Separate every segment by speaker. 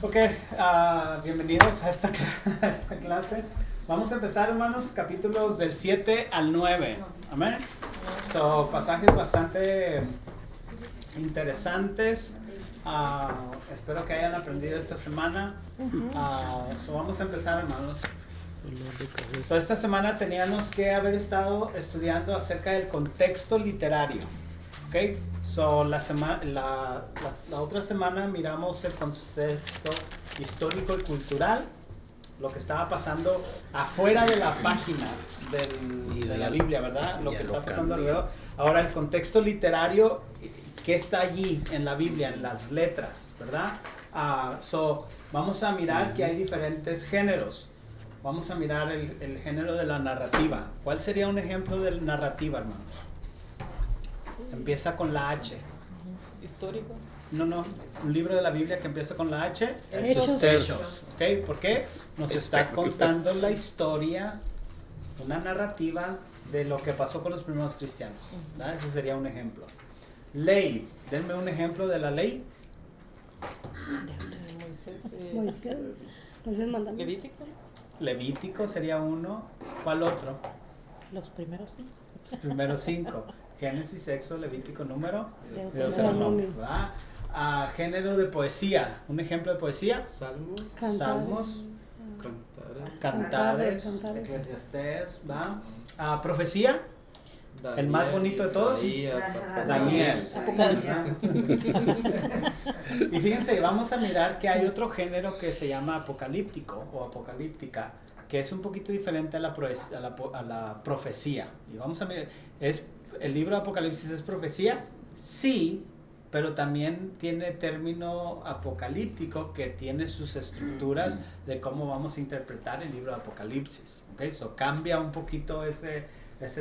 Speaker 1: Ok, bienvenidos a esta clase. Vamos a empezar, hermanos, capítulos del 7 al 9. Amén. Son pasajes bastante interesantes. Espero que hayan aprendido esta semana. Vamos a empezar, hermanos. Esta semana teníamos que haber estado estudiando acerca del contexto literario. Okay. La otra semana miramos el contexto histórico y cultural, lo que estaba pasando afuera de la página de la Biblia, ¿verdad? Lo que está pasando alrededor. Ahora el contexto literario, ¿qué está allí en la Biblia, en las letras, ¿verdad? Vamos a mirar que hay diferentes géneros. Vamos a mirar el género de la narrativa. ¿Cuál sería un ejemplo de narrativa, hermanos? Empieza con la H.
Speaker 2: ¿Histórico?
Speaker 1: No. Un libro de la Biblia que empieza con la H.
Speaker 3: Hechos.
Speaker 1: ¿Ok? ¿Por qué? Nos está contando la historia, una narrativa de lo que pasó con los primeros cristianos. ¿Verdad? Ese sería un ejemplo. Ley. Denme un ejemplo de la ley.
Speaker 3: Moisés.
Speaker 2: Levítico.
Speaker 1: Levítico sería uno. ¿Cuál otro?
Speaker 3: Los primeros 5.
Speaker 1: Los primeros 5. Génesis, Éxodo, Levítico, Número,
Speaker 3: Deuteronomio.
Speaker 1: Género de poesía. ¿Un ejemplo de poesía?
Speaker 4: Salmos.
Speaker 1: Salmos.
Speaker 3: Cantares.
Speaker 1: Eclesiastés. Profecía.
Speaker 4: Daniel,
Speaker 1: El más bonito de todos.
Speaker 4: Isaías,
Speaker 1: Daniel.
Speaker 2: Apocalipsis.
Speaker 1: Y fíjense, vamos a mirar que hay otro género que se llama apocalíptico o apocalíptica, que es un poquito diferente a la profecía. Y vamos a mirar, ¿el libro de Apocalipsis es profecía? Sí, pero también tiene término apocalíptico que tiene sus estructuras de cómo vamos a interpretar el libro de Apocalipsis. ¿Okay? Cambia un poquito ese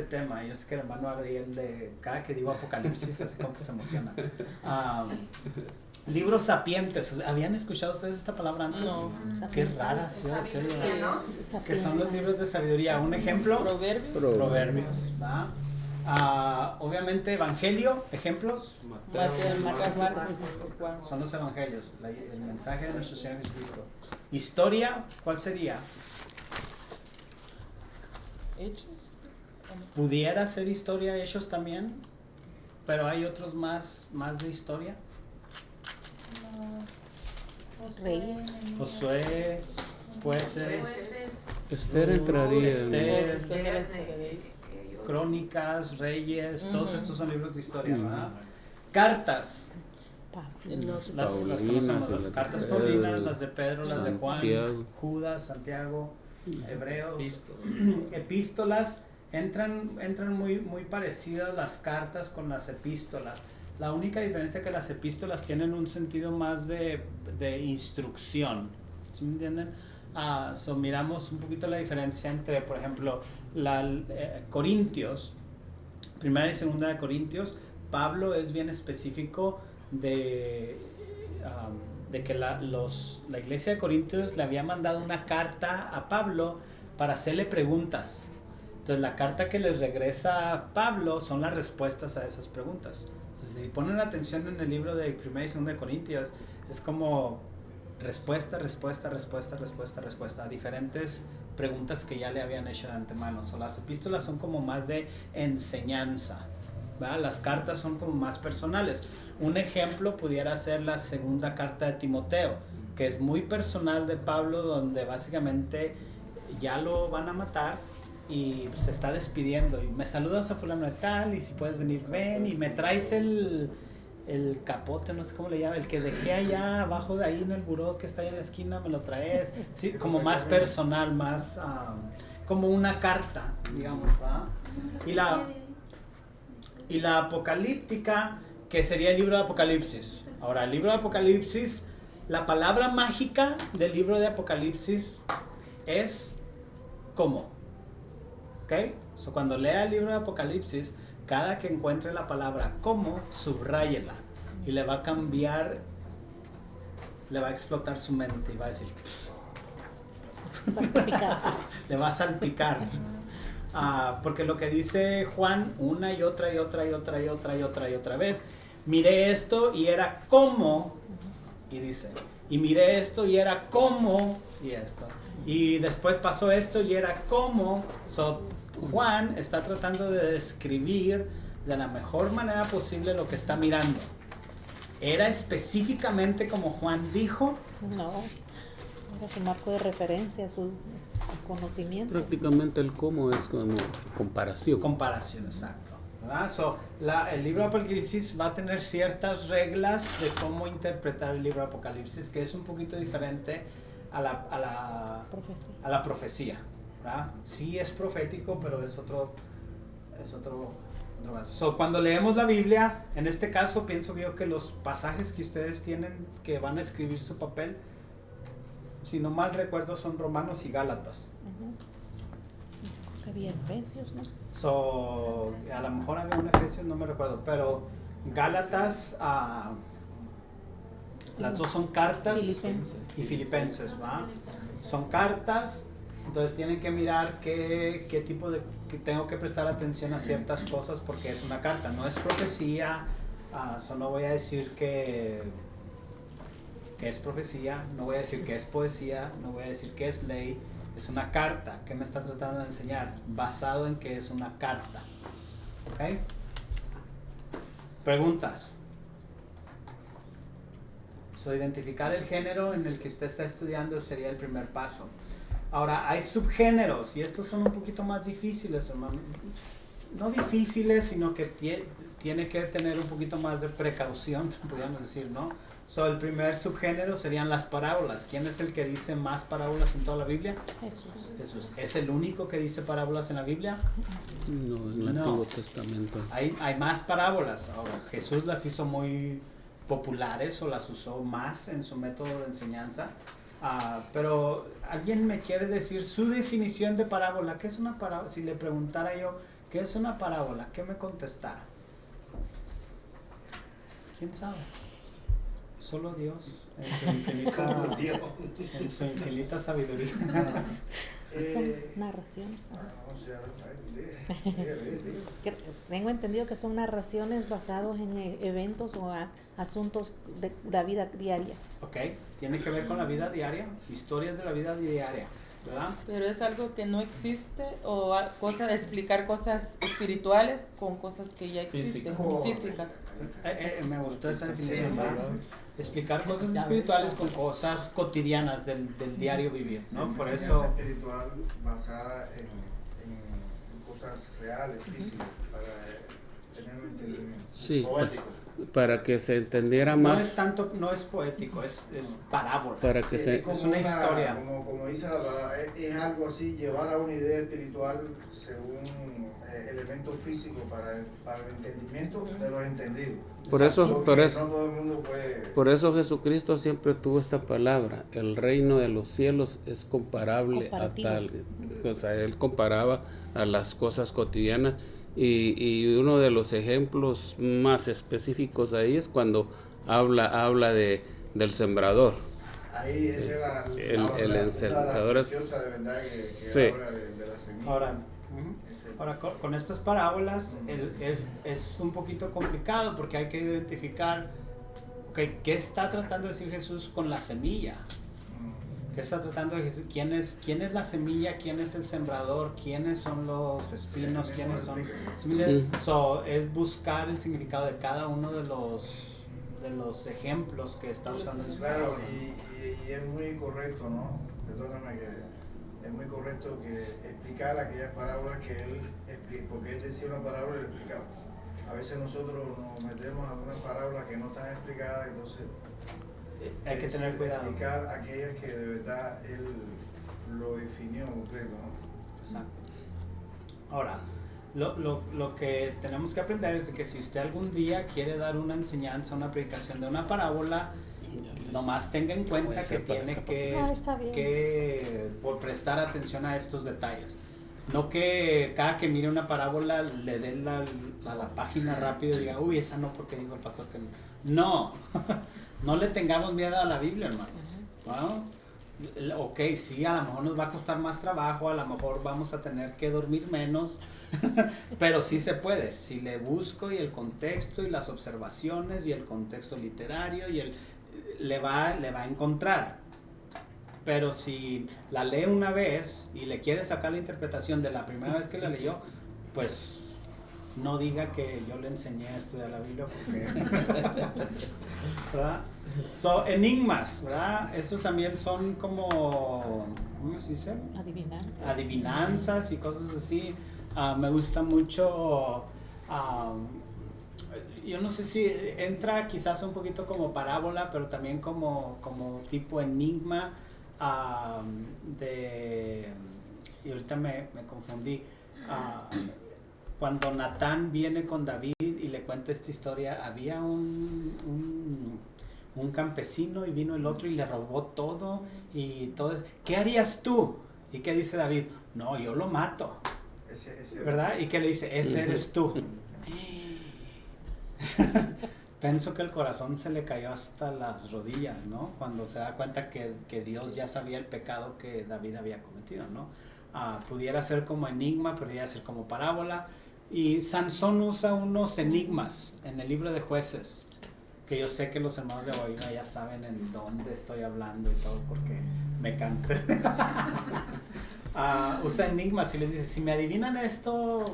Speaker 1: tema. Yo sé que el hermano Ariel, cada que digo Apocalipsis, así como que se emociona. Libros sapientes. ¿Habían escuchado ustedes esta palabra antes?
Speaker 2: No.
Speaker 1: Qué rara, ¿sí?
Speaker 5: ¿no?
Speaker 1: Que son los libros de sabiduría. Un ejemplo. Proverbios. ¿Va? Obviamente Evangelio, ejemplos.
Speaker 2: Mateo, Marcos, Juan.
Speaker 1: Son los evangelios, el mensaje de nuestro Señor Jesucristo. Historia, ¿cuál sería?
Speaker 2: Hechos.
Speaker 1: Pudiera ser historia, hechos también, pero hay otros más de historia. Josué, jueces,
Speaker 4: Esther entraría
Speaker 1: Esther, Crónicas, Reyes, todos estos son libros de historia, ¿verdad? Cartas, las conocemos, las cartas paulinas, las de Pedro, las de Juan, Judas, Santiago, Hebreos, epístolas, entran muy parecidas las cartas con las epístolas. La única diferencia es que las epístolas tienen un sentido más de instrucción, ¿sí me entienden? Miramos un poquito la diferencia entre, por ejemplo, Corintios, primera y segunda de Corintios. Pablo es bien específico de que la iglesia de Corintios le había mandado una carta a Pablo para hacerle preguntas. Entonces la carta que les regresa a Pablo son las respuestas a esas preguntas. Entonces, si ponen atención en el libro de primera y segunda de Corintios, es como respuesta a diferentes preguntas que ya le habían hecho de antemano. Las epístolas son como más de enseñanza, ¿verdad? Las cartas son como más personales. Un ejemplo pudiera ser la segunda carta de Timoteo, que es muy personal de Pablo, donde básicamente ya lo van a matar y se está despidiendo y me saludas a fulano de tal y si puedes venir ven y me traes el capote, no sé cómo le llama, el que dejé allá abajo de ahí en el buró que está ahí en la esquina, me lo traes. Sí, como más personal, más como una carta, digamos, ¿verdad? Y la apocalíptica, que sería el libro de Apocalipsis. Ahora, el libro de Apocalipsis, la palabra mágica del libro de Apocalipsis es ¿cómo? ¿Ok? Cuando lea el libro de Apocalipsis, cada que encuentre la palabra ¿cómo? Subráyela y le va a cambiar, le va a explotar su mente y va a decir le va a salpicar. Porque lo que dice Juan una y otra vez, miré esto y era como y dice, y miré esto y era como, y esto, y después pasó esto y era como. So, Juan está tratando de describir de la mejor manera posible lo que está mirando. ¿Era específicamente como Juan dijo?
Speaker 3: No, era su marco de referencia, su conocimiento.
Speaker 4: Prácticamente el cómo es como comparación.
Speaker 1: Comparación, exacto. ¿Verdad? So, el libro de Apocalipsis va a tener ciertas reglas de cómo interpretar el libro de Apocalipsis, que es un poquito diferente a la profecía. ¿Verdad? Sí es profético, pero es otro caso. So, cuando leemos la Biblia, en este caso pienso yo que los pasajes que ustedes tienen que van a escribir su papel, si no mal recuerdo, son Romanos y Gálatas.
Speaker 3: Creo que había Efesios, ¿no?
Speaker 1: So, a lo mejor había un Efesios, no me recuerdo, pero Gálatas, las dos son cartas.
Speaker 3: Filipenses.
Speaker 1: Y Filipenses, ¿va? Son cartas, entonces tienen que mirar qué tipo de, que tengo que prestar atención a ciertas cosas porque es una carta, no es profecía. No voy a decir que es profecía, no voy a decir que es poesía, no voy a decir que es ley. Es una carta. ¿Qué me está tratando de enseñar? Basado en que es una carta. ¿Ok? Preguntas. So, identificar el género en el que usted está estudiando sería el primer paso. Ahora, hay subgéneros y estos son un poquito más difíciles, hermano. No difíciles, sino que tiene que tener un poquito más de precaución, podríamos decir, ¿no? So, el primer subgénero serían las parábolas. ¿Quién es el que dice más parábolas en toda la Biblia? Jesús. ¿Es el único que dice parábolas en la Biblia?
Speaker 4: No, en el Antiguo Testamento.
Speaker 1: Hay más parábolas. Ahora, Jesús las hizo muy populares o las usó más en su método de enseñanza. Pero ¿alguien me quiere decir su definición de parábola? ¿Qué es una parábola? Si le preguntara yo, ¿qué es una parábola? ¿Qué me contestara? ¿Quién sabe? Solo Dios, en su infinita sabiduría.
Speaker 3: Son narraciones. Tengo entendido que son narraciones basadas en eventos o asuntos de la vida diaria.
Speaker 1: Ok, tiene que ver con la vida diaria, historias de la vida diaria, ¿verdad?
Speaker 2: Pero es algo que no existe o explicar cosas espirituales con cosas que ya existen, físicas.
Speaker 1: Me gustó esa definición, ¿verdad? Explicar cosas espirituales con cosas cotidianas del diario vivir, ¿no? Por eso
Speaker 5: espiritual basada en cosas reales, físicas, para tener un entendimiento.
Speaker 4: Sí,
Speaker 5: Poético.
Speaker 4: para que se entendiera más.
Speaker 1: no es poético, es parábola.
Speaker 4: Para que
Speaker 5: Sí,
Speaker 4: se
Speaker 1: es una historia.
Speaker 5: Como dice la palabra, es algo así, llevar a una idea espiritual según elementos físicos para el entendimiento de los entendidos.
Speaker 4: Por eso,
Speaker 5: Porque
Speaker 4: por eso,
Speaker 5: no todo el mundo puede.
Speaker 4: por eso Jesucristo siempre tuvo esta palabra: el reino de los cielos es comparable a tal. O sea, él comparaba a las cosas cotidianas. Y uno de los ejemplos más específicos ahí es cuando habla del sembrador.
Speaker 5: Ahí esa es
Speaker 4: El encendedor es-
Speaker 5: preciosa de verdad que
Speaker 4: Sí.
Speaker 5: habla de la semilla.
Speaker 1: Ahora, con estas parábolas es un poquito complicado porque hay que identificar qué está tratando de decir Jesús con la semilla. ¿Qué está tratando de decir? ¿Quién es la semilla? ¿Quién es el sembrador? ¿Quiénes son los espinos? ¿Quiénes son? So, es buscar el significado de cada uno de los ejemplos que está usando en su
Speaker 5: Claro,
Speaker 1: parábola.
Speaker 5: y es muy correcto, ¿no? Perdóname que es muy correcto que explicar aquellas parábolas que él explicó, porque él decía una parábola y la explicaba. A veces nosotros nos metemos a algunas parábolas que no están explicadas, entonces
Speaker 1: Hay que tener cuidado.
Speaker 5: explicar aquellas que de verdad él lo definió completo, ¿no?
Speaker 1: Exacto. Ahora, lo que tenemos que aprender es de que si usted algún día quiere dar una enseñanza, una predicación de una parábola, nomás tenga en cuenta que tiene
Speaker 3: Está bien.
Speaker 1: que por prestar atención a estos detalles. No que cada que mire una parábola le dé a la página rápido y diga, uy, esa no porque dijo el pastor que no. No, no le tengamos miedo a la Biblia, hermanos. ¿No? Ok, sí, a lo mejor nos va a costar más trabajo, a lo mejor vamos a tener que dormir menos, pero sí se puede. Si le busco y el contexto y las observaciones y el contexto literario y le va a encontrar. Pero si la lee una vez y le quiere sacar la interpretación de la primera vez que la leyó, pues no diga que yo le enseñé a estudiar la Biblia porque ¿verdad? So, enigmas, ¿verdad? Estos también son como, ¿cómo se dice? Adivinanzas y cosas así. Me gusta mucho, yo no sé si entra quizás un poquito como parábola, pero también como tipo enigma. Y ahorita me confundí. Cuando Natán viene con David y le cuenta esta historia, había un campesino y vino el otro y le robó todo y todo. ¿Qué harías tú? ¿Y qué dice David? No, yo lo mato.
Speaker 5: Ese
Speaker 1: ¿verdad? ¿Y qué le dice? Ese eres tú. Pienso que el corazón se le cayó hasta las rodillas, ¿no? Cuando se da cuenta que Dios ya sabía el pecado que David había cometido, ¿no? Pudiera ser como enigma, pudiera ser como parábola. Y Sansón usa unos enigmas en el libro de Jueces, que yo sé que los hermanos de Guayuna ya saben en dónde estoy hablando y todo, porque me cansé. Usa enigmas y les dice, si me adivinan esto,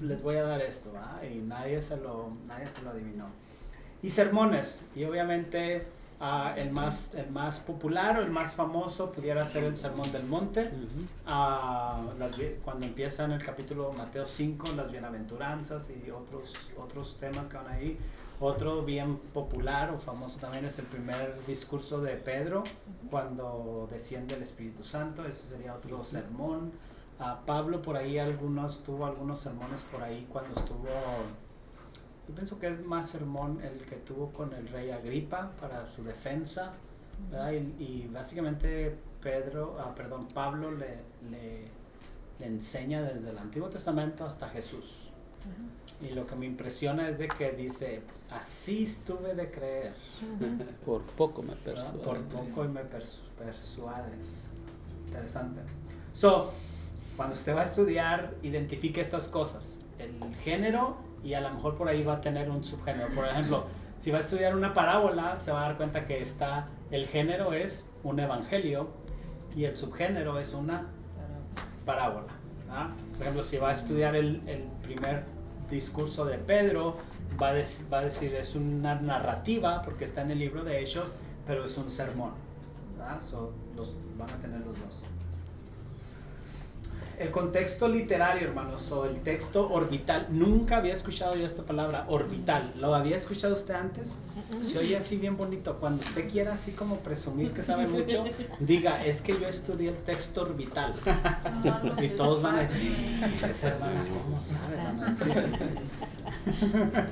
Speaker 1: les voy a dar esto, ¿verdad? Y nadie se lo adivinó. Y sermones, y obviamente el más popular o el más famoso pudiera ser el Sermón del Monte. Cuando empieza en el capítulo Mateo 5, las bienaventuranzas y otros temas que van ahí. Otro bien popular o famoso también es el primer discurso de Pedro cuando desciende el Espíritu Santo. Ese sería otro sermón. Pablo por ahí tuvo algunos sermones por ahí cuando estuvo. Yo pienso que es más sermón el que tuvo con el rey Agripa para su defensa, ¿verdad? Y básicamente Pablo le enseña desde el Antiguo Testamento hasta Jesús. Y lo que me impresiona es de que dice, así estuve de creer.
Speaker 4: Por poco me persuades.
Speaker 1: Por poco y me persuades. Interesante. Cuando usted va a estudiar, identifique estas cosas. El género, y a lo mejor por ahí va a tener un subgénero. Por ejemplo, si va a estudiar una parábola, se va a dar cuenta que el género es un evangelio y el subgénero es una parábola. Por ejemplo, si va a estudiar el primer discurso de Pedro, va a decir es una narrativa porque está en el libro de Hechos, pero es un sermón. Van a tener los dos. El contexto literario, hermanos, o el texto orbital. Nunca había escuchado yo esta palabra, orbital. ¿Lo había escuchado usted antes? Se oye así bien bonito. Cuando usted quiera así como presumir que sabe mucho, diga, es que yo estudié el texto orbital. Y todos van a decir, esa hermana, ¿cómo sabe? Van a decir.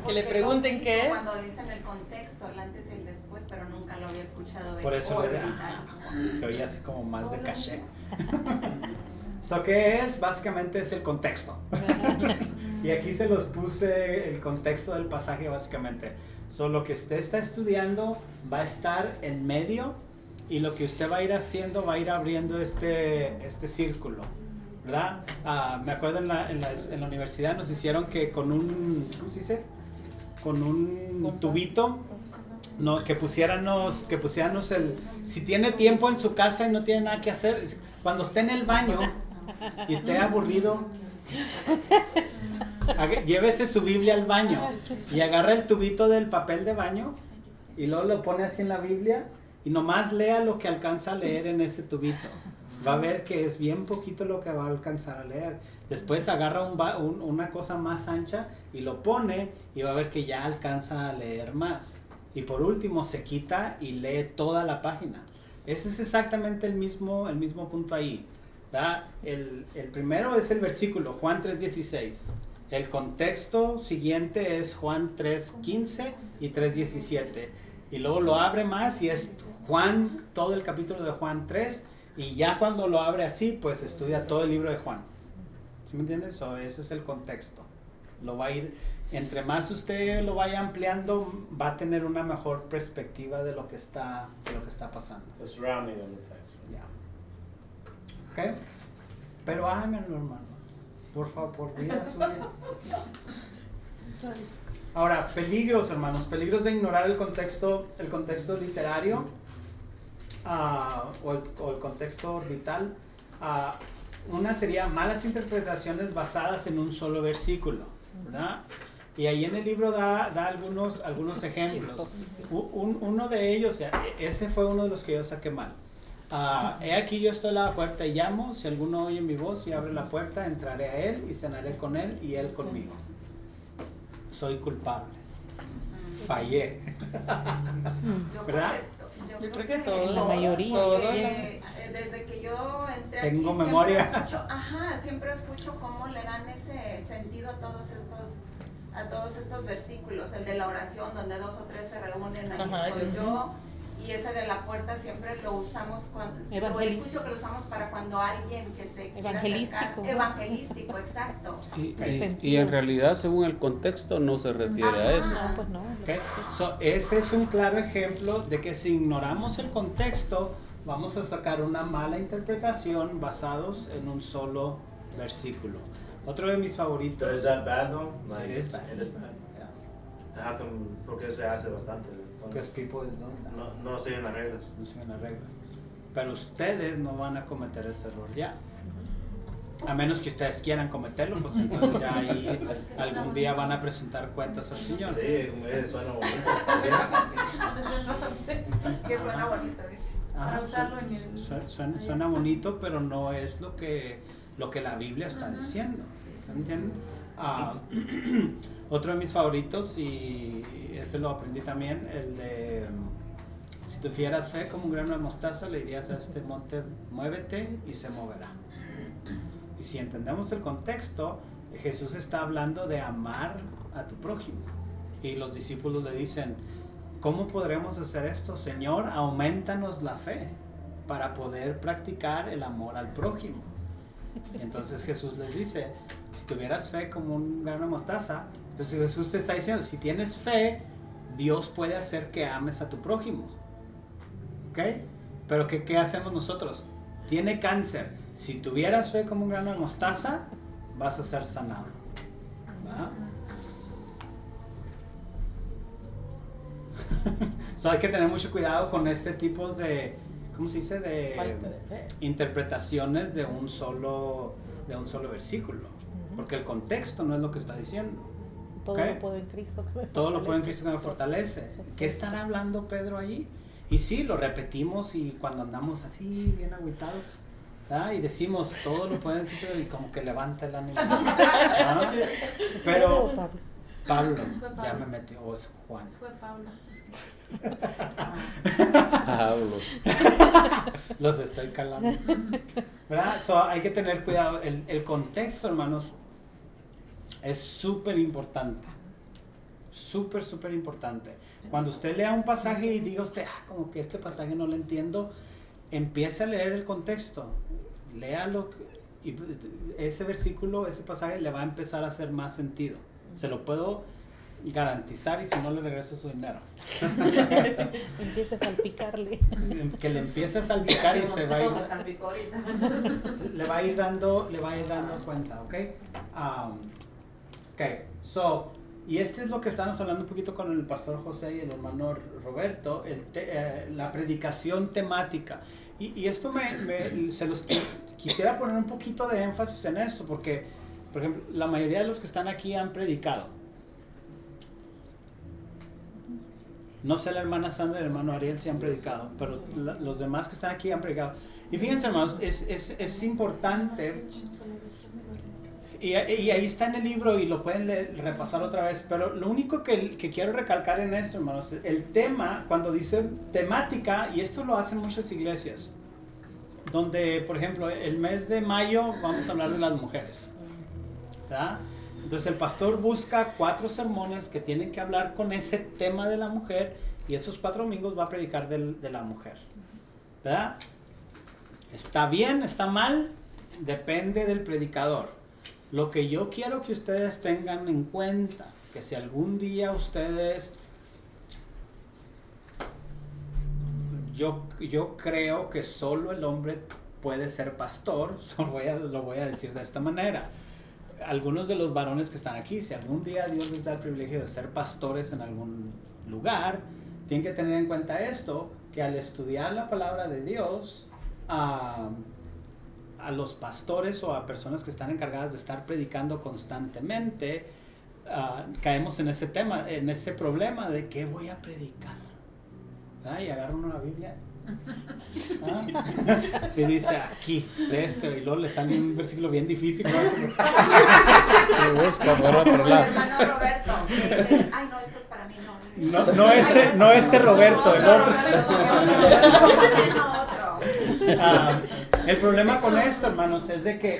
Speaker 2: Que le pregunten qué es.
Speaker 6: Cuando dicen el contexto, el antes y el después, pero nunca lo había escuchado de
Speaker 1: por eso
Speaker 6: orbital.
Speaker 1: Se oye así como más de caché. ¿Qué es? Básicamente es el contexto. Y aquí se los puse el contexto del pasaje básicamente. Lo que usted está estudiando va a estar en medio y lo que usted va a ir haciendo va a ir abriendo este círculo, ¿verdad? Me acuerdo en la universidad nos hicieron que con un, ¿cómo se dice? Con un tubito, no, que pusiéramos si tiene tiempo en su casa y no tiene nada que hacer, cuando esté en el baño y esté aburrido, llévese su Biblia al baño y agarra el tubito del papel de baño y luego lo pone así en la Biblia y nomás lea lo que alcanza a leer en ese tubito. Va a ver que es bien poquito lo que va a alcanzar a leer. Después agarra una cosa más ancha y lo pone y va a ver que ya alcanza a leer más. Y por último se quita y lee toda la página. Ese es exactamente el mismo punto ahí, ¿verdad? El primero es el versículo, Juan 3:16. El contexto siguiente es Juan 3:15 y 3:17. Y luego lo abre más y es Juan, todo el capítulo de Juan 3. Y ya cuando lo abre así, pues estudia todo el libro de Juan. ¿Sí me entiendes? Ese es el contexto. Lo va a ir, entre más usted lo vaya ampliando, va a tener una mejor perspectiva de lo que está pasando.
Speaker 7: The surrounding of the text.
Speaker 1: ¿Ok? Pero háganlo, hermano. Por favor, por vida suya. Ahora, peligros, hermanos, peligros de ignorar el contexto literario o el contexto vital. Una sería malas interpretaciones basadas en un solo versículo, ¿verdad? Y ahí en el libro da algunos ejemplos. Uno de ellos, ese fue uno de los que yo saqué mal. He aquí yo estoy a la puerta y llamo, si alguno oye mi voz y abre la puerta, entraré a él y cenaré con él y él conmigo. Soy culpable. Fallé. ¿Verdad?
Speaker 2: Yo creo que todos,
Speaker 3: la mayoría.
Speaker 6: Desde que yo entré
Speaker 1: Tengo
Speaker 6: aquí,
Speaker 1: memoria.
Speaker 6: siempre escucho cómo le dan ese sentido a todos estos versículos, el de la oración donde 2 o 3 se reúnen, ahí estoy yo. Y ese de la puerta siempre lo usamos escucho que lo usamos para cuando alguien que se
Speaker 3: evangelístico.
Speaker 6: Evangelístico, exacto.
Speaker 4: Y en realidad, según el contexto, no se refiere a eso.
Speaker 3: No, pues no.
Speaker 1: Okay. Ese es un claro ejemplo de que si ignoramos el contexto, vamos a sacar una mala interpretación basados en un solo versículo. Otro de mis favoritos.
Speaker 7: But is that bad though? Like,
Speaker 1: It is bad.
Speaker 7: It is bad.
Speaker 1: Yeah.
Speaker 7: How come? Porque se hace bastante.
Speaker 1: Because people don't.
Speaker 7: No siguen las reglas.
Speaker 1: No siguen las reglas. Pero ustedes no van a cometer ese error ya. A menos que ustedes quieran cometerlo, pues entonces ya ahí algún día van a presentar cuentas al Señor.
Speaker 7: Sí, suena bonito.
Speaker 6: Que suena bonito, dice.
Speaker 1: Para usarlo en el... suena bonito, pero no es lo que la Biblia está diciendo. ¿Entienden? Otro de mis favoritos, y ese lo aprendí también, el de si tuvieras fe como un grano de mostaza, le dirías a este monte, muévete y se moverá. Y si entendemos el contexto, Jesús está hablando de amar a tu prójimo. Y los discípulos le dicen, ¿cómo podremos hacer esto? Señor, aumentanos la fe para poder practicar el amor al prójimo. Entonces Jesús les dice, si tuvieras fe como un grano de mostaza, entonces Jesús te está diciendo, si tienes fe, Dios puede hacer que ames a tu prójimo. ¿Ok? Pero ¿qué hacemos nosotros? Tiene cáncer. Si tuvieras fe como un grano de mostaza, vas a ser sanado. ¿Verdad? Hay que tener mucho cuidado con este tipo de, ¿cómo se dice? De
Speaker 2: falta de fe.
Speaker 1: Interpretaciones de un solo versículo. Porque el contexto no es lo que está diciendo.
Speaker 3: Todo
Speaker 1: ¿Okay?
Speaker 3: lo puedo en Cristo que me fortalece.
Speaker 1: Todo lo puedo en Cristo que me fortalece. ¿Qué estará hablando Pedro ahí? Y sí, lo repetimos y cuando andamos así, bien agüitados, ¿verdad? Y decimos, todo lo puedo en Cristo y como que levanta el ánimo. ¿Ah? Pero Pablo, ya me metió, o es Juan.
Speaker 6: Fue Pablo.
Speaker 4: Pablo.
Speaker 1: Los estoy calando. ¿Verdad? Hay que tener cuidado. El contexto, hermanos, es súper importante. Súper, súper importante. Cuando usted lea un pasaje y diga usted, como que este pasaje no lo entiendo, empiece a leer el contexto. Léalo y ese versículo, ese pasaje le va a empezar a hacer más sentido. Se lo puedo garantizar y si no le regreso su dinero.
Speaker 3: Empieza a salpicarle.
Speaker 1: Que le empiece a salpicar y se va a ir. Le va a ir dando cuenta, ¿ok? Y este es lo que estábamos hablando un poquito con el pastor José y el hermano Roberto, la predicación temática. Y esto se los quisiera poner un poquito de énfasis en esto, porque, por ejemplo, la mayoría de los que están aquí han predicado. No sé, la hermana Sandra y el hermano Ariel si han predicado, pero los demás que están aquí han predicado. Y fíjense, hermanos, es importante, y ahí está en el libro y lo pueden repasar otra vez, pero lo único que quiero recalcar en esto, hermanos, el tema, cuando dice temática, y esto lo hacen muchas iglesias, donde, por ejemplo, el mes de mayo vamos a hablar de las mujeres, ¿verdad? Entonces el pastor busca 4 sermones que tienen que hablar con ese tema de la mujer y esos 4 domingos va a predicar de la mujer, ¿verdad? ¿Está bien? ¿Está mal? Depende del predicador. Lo que yo quiero que ustedes tengan en cuenta, que si algún día ustedes, yo creo que solo el hombre puede ser pastor, lo voy a decir de esta manera. algunos de los varones que están aquí, si algún día Dios les da el privilegio de ser pastores en algún lugar, tienen que tener en cuenta esto, que al estudiar la palabra de Dios, a los pastores o a personas que están encargadas de estar predicando constantemente, caemos en ese tema, en ese problema de qué voy a predicar. Y agarra uno la Biblia y dice aquí, de y luego le sale un versículo bien difícil, ¿no?
Speaker 4: Se busca por otro lado.
Speaker 6: El hermano Roberto, que dice, ay no, esto es para mí,
Speaker 1: No este Roberto, el otro. El problema con esto, hermanos, es de que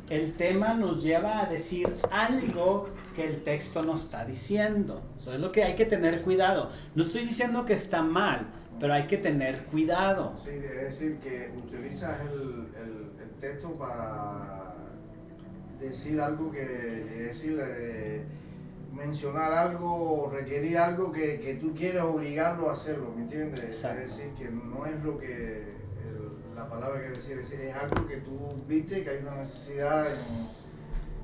Speaker 1: el tema nos lleva a decir algo que el texto nos está diciendo. Eso es lo que hay que tener cuidado. No estoy diciendo que está mal, pero hay que tener cuidado.
Speaker 5: Sí, es decir, que utilizas el texto para decir algo mencionar algo, requerir algo que tú quieres obligarlo a hacerlo, ¿me entiendes?
Speaker 1: Exacto.
Speaker 5: Es decir, que no es lo que la palabra quiere decir, es algo que tú viste que hay una necesidad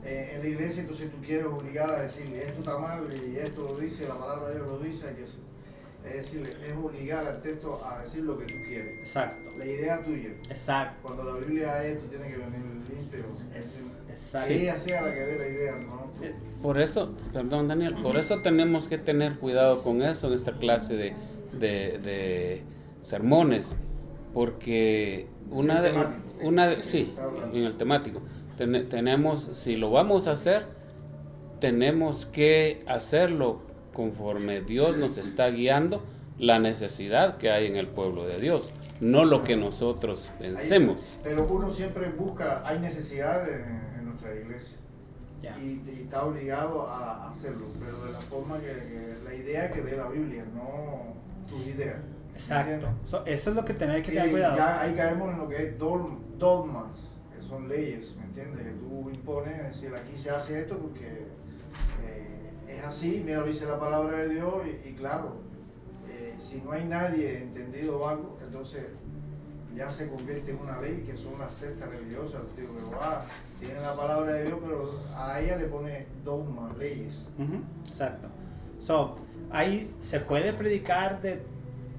Speaker 5: en la iglesia, entonces tú quieres obligar a decir esto está mal y esto lo dice, la palabra de Dios lo dice, es decir, es obligar al texto a decir lo que tú quieres.
Speaker 1: Exacto.
Speaker 5: La idea tuya.
Speaker 1: Exacto.
Speaker 5: Cuando la Biblia es, tú tienes que venir limpio.
Speaker 1: Exacto.
Speaker 5: Que ella sea la que dé la idea, ¿no?
Speaker 4: Por eso, perdón Daniel, por eso tenemos que tener cuidado con eso en esta clase de sermones, porque en el temático, tenemos, si lo vamos a hacer, tenemos que hacerlo conforme Dios nos está guiando, la necesidad que hay en el pueblo de Dios, no lo que nosotros pensemos.
Speaker 5: Pero uno siempre busca, hay necesidades en nuestra iglesia.
Speaker 1: Yeah.
Speaker 5: Y está obligado a hacerlo, pero de la forma que la idea que dé la Biblia, no tus ideas.
Speaker 1: Exacto. Eso es lo que tener que tener cuidado.
Speaker 5: Ya ahí caemos en lo que es dogmas, que son leyes, ¿me entiendes? Que tú impones, es decir, aquí se hace esto porque es así, mira, lo dice la palabra de Dios y claro, si no hay nadie entendido algo, entonces ya se convierte en una ley, que son una secta religiosa. Digo, tiene la palabra de Dios, pero a ella le pone dogmas, leyes.
Speaker 1: Exacto. Ahí se puede predicar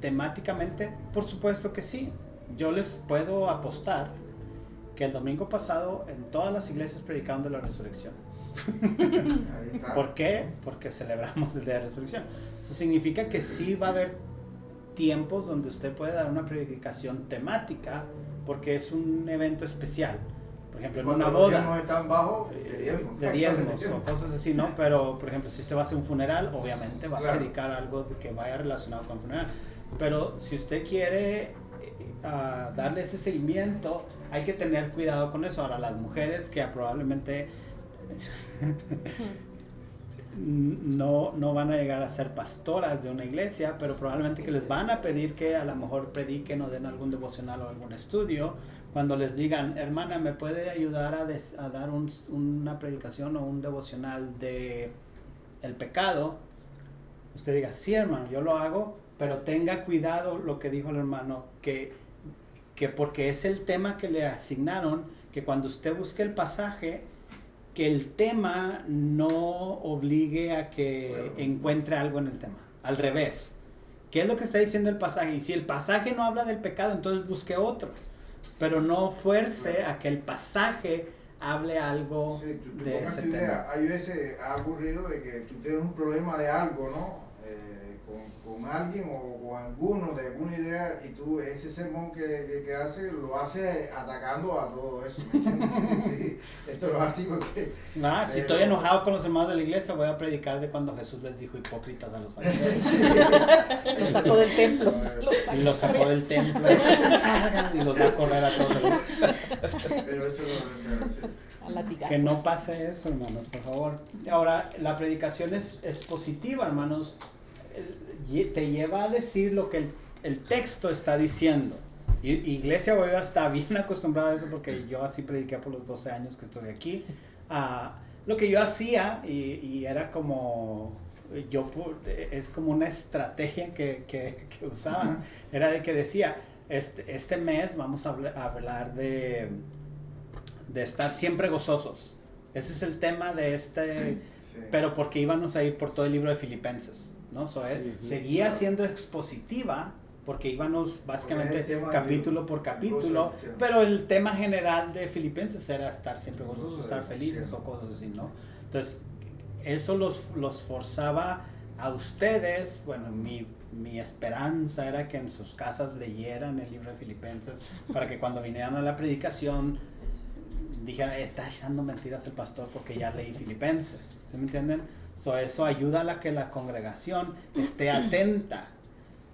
Speaker 1: temáticamente, por supuesto que sí. Yo les puedo apostar que el domingo pasado en todas las iglesias predicaron de la resurrección.
Speaker 5: Ahí está.
Speaker 1: ¿Por qué? Porque celebramos el día de la resurrección. Eso significa que sí va a haber tiempos donde usted puede dar una predicación temática porque es un evento especial. Por ejemplo, en una boda.
Speaker 5: Los están bajo
Speaker 1: de diezmos o cosas así, ¿no? Pero, por ejemplo, si usted va a hacer un funeral, obviamente va a
Speaker 5: Claro.
Speaker 1: predicar algo que vaya relacionado con el funeral. Pero si usted quiere darle ese seguimiento, hay que tener cuidado con eso. Ahora, las mujeres que probablemente no van a llegar a ser pastoras de una iglesia, pero probablemente que les van a pedir que a lo mejor prediquen o den algún devocional o algún estudio. Cuando les digan, hermana, ¿me puede ayudar a dar una predicación o un devocional de el pecado? Usted diga, sí, hermano, yo lo hago, pero tenga cuidado lo que dijo el hermano, que porque es el tema que le asignaron, que cuando usted busque el pasaje, que el tema no obligue a que encuentre algo en el tema. Al revés. ¿Qué es lo que está diciendo el pasaje? Y si el pasaje no habla del pecado, entonces busque otro. Pero no fuerce a que el pasaje hable algo de ese tema.
Speaker 5: Hay veces ha ocurrido de que tú tienes un problema de algo, ¿no? Con alguien o con alguno de alguna idea, y tú ese sermón que hace lo hace atacando a todo eso, ¿me entiendes? Sí, esto lo hace porque
Speaker 1: Si estoy enojado con los hermanos de la iglesia, voy a predicar de cuando Jesús les dijo hipócritas a los fariseos.
Speaker 3: Lo sacó del templo.
Speaker 1: Y los sacó del templo. Salgan y los va a correr a todos.
Speaker 5: Pero eso no debe ser así.
Speaker 1: Que no pase eso, hermanos, por favor. Ahora, la predicación es positiva, hermanos. Te lleva a decir lo que el texto está diciendo. Y Iglesia Guayaba está bien acostumbrada a eso, porque yo así prediqué por los 12 años que estuve aquí. Lo que yo hacía, y era como, es como una estrategia que usaban, era de que decía, este mes vamos a hablar de de estar siempre gozosos. Ese es el tema de este,
Speaker 5: Sí.
Speaker 1: pero porque íbamos a ir por todo el libro de Filipenses, ¿no? So, él seguía siendo expositiva, porque íbamos básicamente capítulo por capítulo, pero el tema general de Filipenses era estar siempre gozosos, estar felices o cosas así, ¿no? Entonces, eso los forzaba a ustedes. Bueno, mi esperanza era que en sus casas leyeran el libro de Filipenses para que cuando vinieran a la predicación dijeran, está echando mentiras el pastor porque ya leí Filipenses, ¿sí me entienden? So, eso ayuda a que la congregación esté atenta,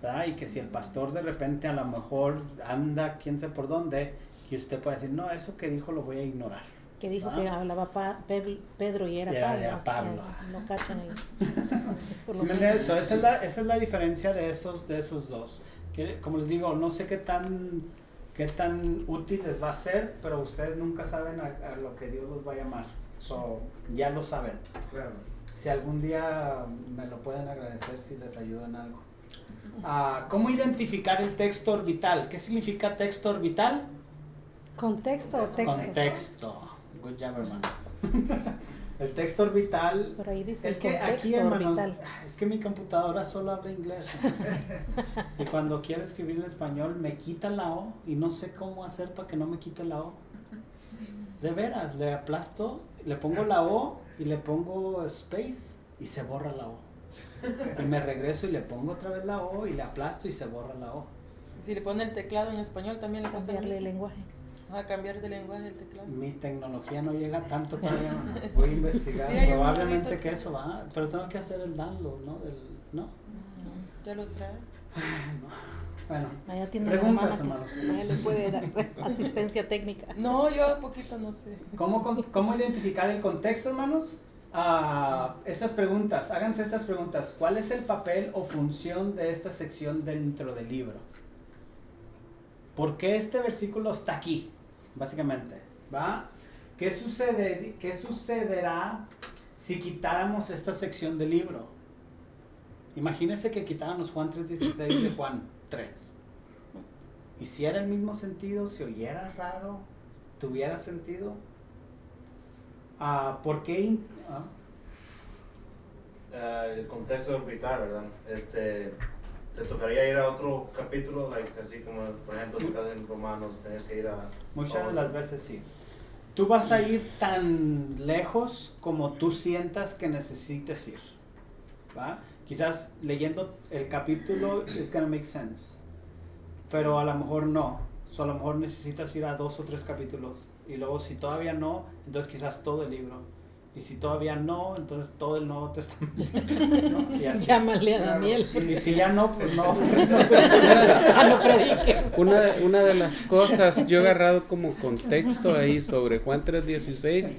Speaker 1: ¿verdad? Y que si el pastor de repente a lo mejor anda quién sé por dónde, que usted pueda decir, no, eso que dijo lo voy a ignorar.
Speaker 3: Que dijo que hablaba Pedro y era Pablo.
Speaker 1: Pablo.
Speaker 3: O sea, no cachan ahí.
Speaker 1: ¿Sí me entiendes? So, esa es la diferencia de esos dos. Que, como les digo, no sé qué tan útil les va a ser, pero ustedes nunca saben a lo que Dios los va a llamar. So, ya lo saben.
Speaker 5: Claro.
Speaker 1: Si algún día me lo pueden agradecer si les ayudo en algo. ¿Cómo identificar el texto orbital? ¿Qué significa texto orbital?
Speaker 3: ¿Contexto o texto?
Speaker 1: Contexto. Good job, hermano. El texto orbital.
Speaker 3: Por ahí dice
Speaker 1: es que
Speaker 3: contexto
Speaker 1: aquí, hermanos,
Speaker 3: orbital.
Speaker 1: es que mi computadora solo habla inglés. Y cuando quiero escribir en español me quita la O y no sé cómo hacer para que no me quite la O. De veras, le aplasto, le pongo la O y le pongo space y se borra la O. Y me regreso y le pongo otra vez la O y le aplasto y se borra la O.
Speaker 2: Si le pone el teclado en español también le pasa lo
Speaker 3: Cambiarle el
Speaker 2: mismo.
Speaker 3: lenguaje.
Speaker 2: A cambiar de lenguaje el teclado.
Speaker 1: Mi tecnología no llega tanto todavía. Voy a investigar.
Speaker 2: Sí, hay
Speaker 1: Probablemente
Speaker 2: unos
Speaker 1: que eso va. Pero tengo que hacer el download, ¿no? ¿No?
Speaker 2: Ya lo trae.
Speaker 1: Ay, no. Bueno,
Speaker 3: Allá tiene
Speaker 1: preguntas,
Speaker 3: la hermana
Speaker 1: hermanos.
Speaker 3: que allá le puede dar asistencia técnica.
Speaker 2: No, yo poquito no sé.
Speaker 1: ¿Cómo identificar el contexto, hermanos? Estas preguntas, háganse estas preguntas. ¿Cuál es el papel o función de esta sección dentro del libro? ¿Por qué este versículo está aquí? Básicamente, ¿va? ¿Qué sucederá si quitáramos esta sección del libro? Imagínense que quitáramos Juan 3:16 de Juan 3. ¿Hiciera el mismo sentido? ¿Se oyera raro? ¿Tuviera sentido? ¿Por qué?
Speaker 7: El contexto orbital, ¿verdad? Te tocaría ir a otro capítulo, así como, por ejemplo, si estás en Romanos, tenés que ir a...
Speaker 1: Muchas de las veces sí. Tú vas a ir tan lejos como tú sientas que necesites ir, ¿va? Quizás leyendo el capítulo it's gonna make sense, pero a lo mejor no. A lo mejor necesitas ir a 2 o 3 capítulos y luego si todavía no, entonces quizás todo el libro. Y si todavía no, entonces todo el Nuevo Testamento, ¿no? Y así.
Speaker 3: Llámale a Daniel.
Speaker 1: Y si ya no, pues no.
Speaker 3: No prediques.
Speaker 4: Una de las cosas, yo he agarrado como contexto ahí sobre Juan 3:16,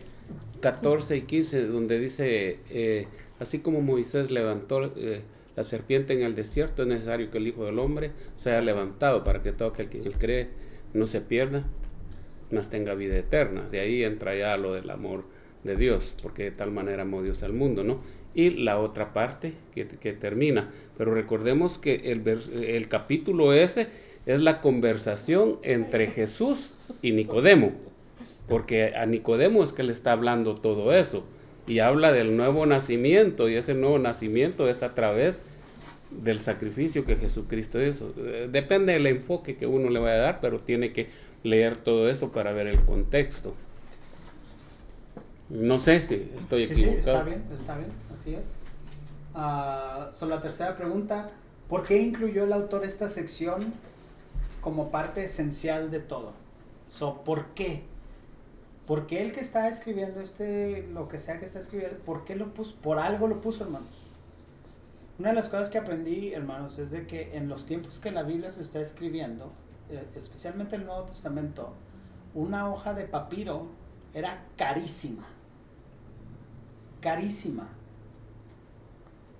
Speaker 4: 14 y 15, donde dice, así como Moisés levantó la serpiente en el desierto, es necesario que el Hijo del Hombre sea levantado para que todo aquel que en él cree no se pierda, mas tenga vida eterna. De ahí entra ya lo del amor de Dios, porque de tal manera amó Dios al mundo, ¿no? Y la otra parte que termina, pero recordemos que el capítulo ese es la conversación entre Jesús y Nicodemo, porque a Nicodemo es que le está hablando todo eso, y habla del nuevo nacimiento, y ese nuevo nacimiento es a través del sacrificio que Jesucristo hizo. Depende del enfoque que uno le vaya a dar, pero tiene que leer todo eso para ver el contexto. No sé si estoy equivocado.
Speaker 1: Sí, está bien, así es. La tercera pregunta, ¿por qué incluyó el autor esta sección como parte esencial de todo? ¿Por qué? ¿Por qué el que está escribiendo lo que sea que está escribiendo, por qué lo puso? Por algo lo puso, hermanos. Una de las cosas que aprendí, hermanos, es de que en los tiempos que la Biblia se está escribiendo, especialmente el Nuevo Testamento, una hoja de papiro era carísima. Carísima.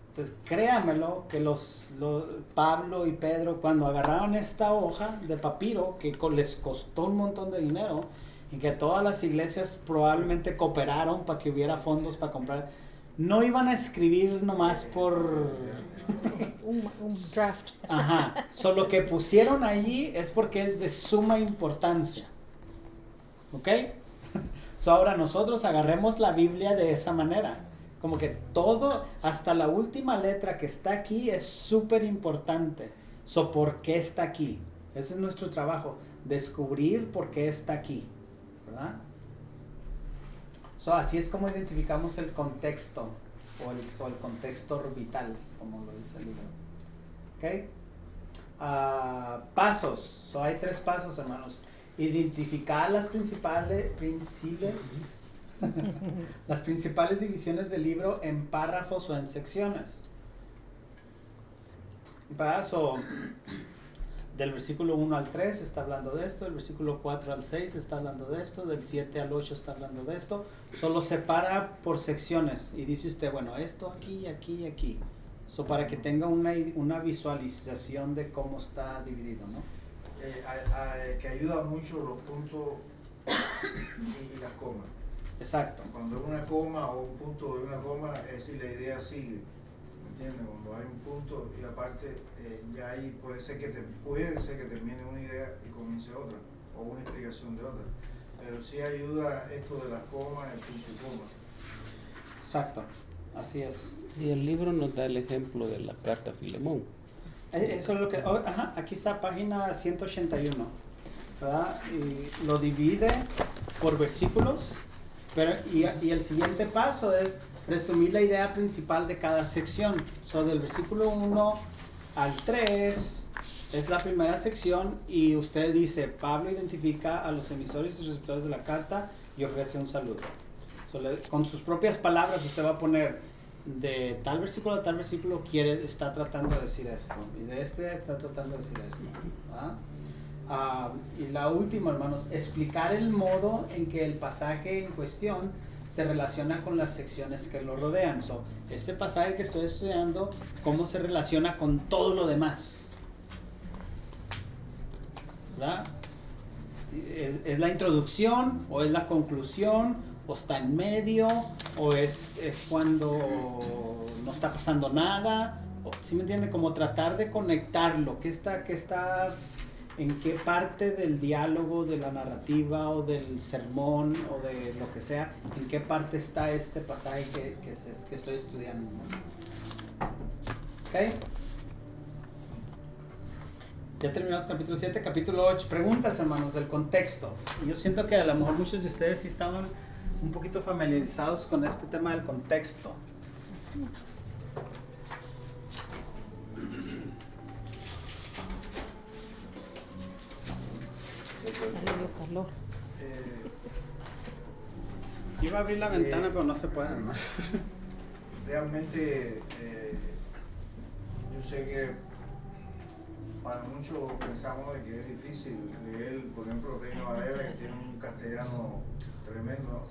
Speaker 1: Entonces, créamelo que Pablo y Pedro, cuando agarraron esta hoja de papiro, que les costó un montón de dinero, y que todas las iglesias probablemente cooperaron para que hubiera fondos para comprar, no iban a escribir nomás por...
Speaker 3: un draft.
Speaker 1: Ajá. Lo que pusieron allí es porque es de suma importancia. ¿Ok? So, ahora nosotros agarremos la Biblia de esa manera. Como que todo, hasta la última letra que está aquí es súper importante. So, ¿por qué está aquí? Ese es nuestro trabajo, descubrir por qué está aquí, ¿verdad? So, así es como identificamos el contexto o el contexto vital, como lo dice el libro. ¿Ok? Pasos. So, hay 3 pasos, hermanos. Identificar las principales divisiones del libro en párrafos o en secciones. Paso del versículo 1 al 3 está hablando de esto, del versículo 4 al 6 está hablando de esto, del 7 al 8 está hablando de esto. Solo separa por secciones y dice usted, bueno, esto aquí, aquí y aquí. So, para que tenga una visualización de cómo está dividido, ¿no?
Speaker 5: Que ayuda mucho los puntos y las comas.
Speaker 1: Exacto.
Speaker 5: Cuando es una coma o un punto de una coma, es decir, la idea sigue. ¿Me entiendes? Cuando hay un punto y aparte, ya ahí puede ser que termine una idea y comience otra, o una explicación de otra. Pero sí ayuda esto de las comas, el punto y coma.
Speaker 1: Exacto, así es.
Speaker 4: Y el libro nos da el ejemplo de la carta a Filemón.
Speaker 1: Eso es lo que... aquí está página 181, ¿verdad? Y lo divide por versículos, y el siguiente paso es resumir la idea principal de cada sección. So, del versículo 1 al 3 es la primera sección y usted dice, Pablo identifica a los emisores y receptores de la carta y ofrece un saludo. So, con sus propias palabras usted va a poner de tal versículo a tal versículo está tratando de decir esto y de está tratando de decir esto, ¿verdad? Y la última, hermanos, explicar el modo en que el pasaje en cuestión se relaciona con las secciones que lo rodean. So, este pasaje que estoy estudiando, ¿cómo se relaciona con todo lo demás? ¿Verdad? ¿Es la introducción o es la conclusión? ¿O está en medio? ¿O es cuando no está pasando nada? ¿Sí me entiende? Como tratar de conectarlo. ¿Qué está en qué parte del diálogo, de la narrativa o del sermón o de lo que sea? ¿En qué parte está este pasaje que estoy estudiando? ¿Ok? Ya terminamos capítulo 7, capítulo 8. Preguntas, hermanos, del contexto. Y yo siento que a lo mejor muchos de ustedes sí estaban un poquito familiarizados con este tema del contexto. Iba a abrir la ventana, pero no se puede, ¿no?
Speaker 5: Realmente, yo sé que para muchos pensamos de que es difícil leer, por ejemplo, Reina Valera, que tiene un castellano tremendo,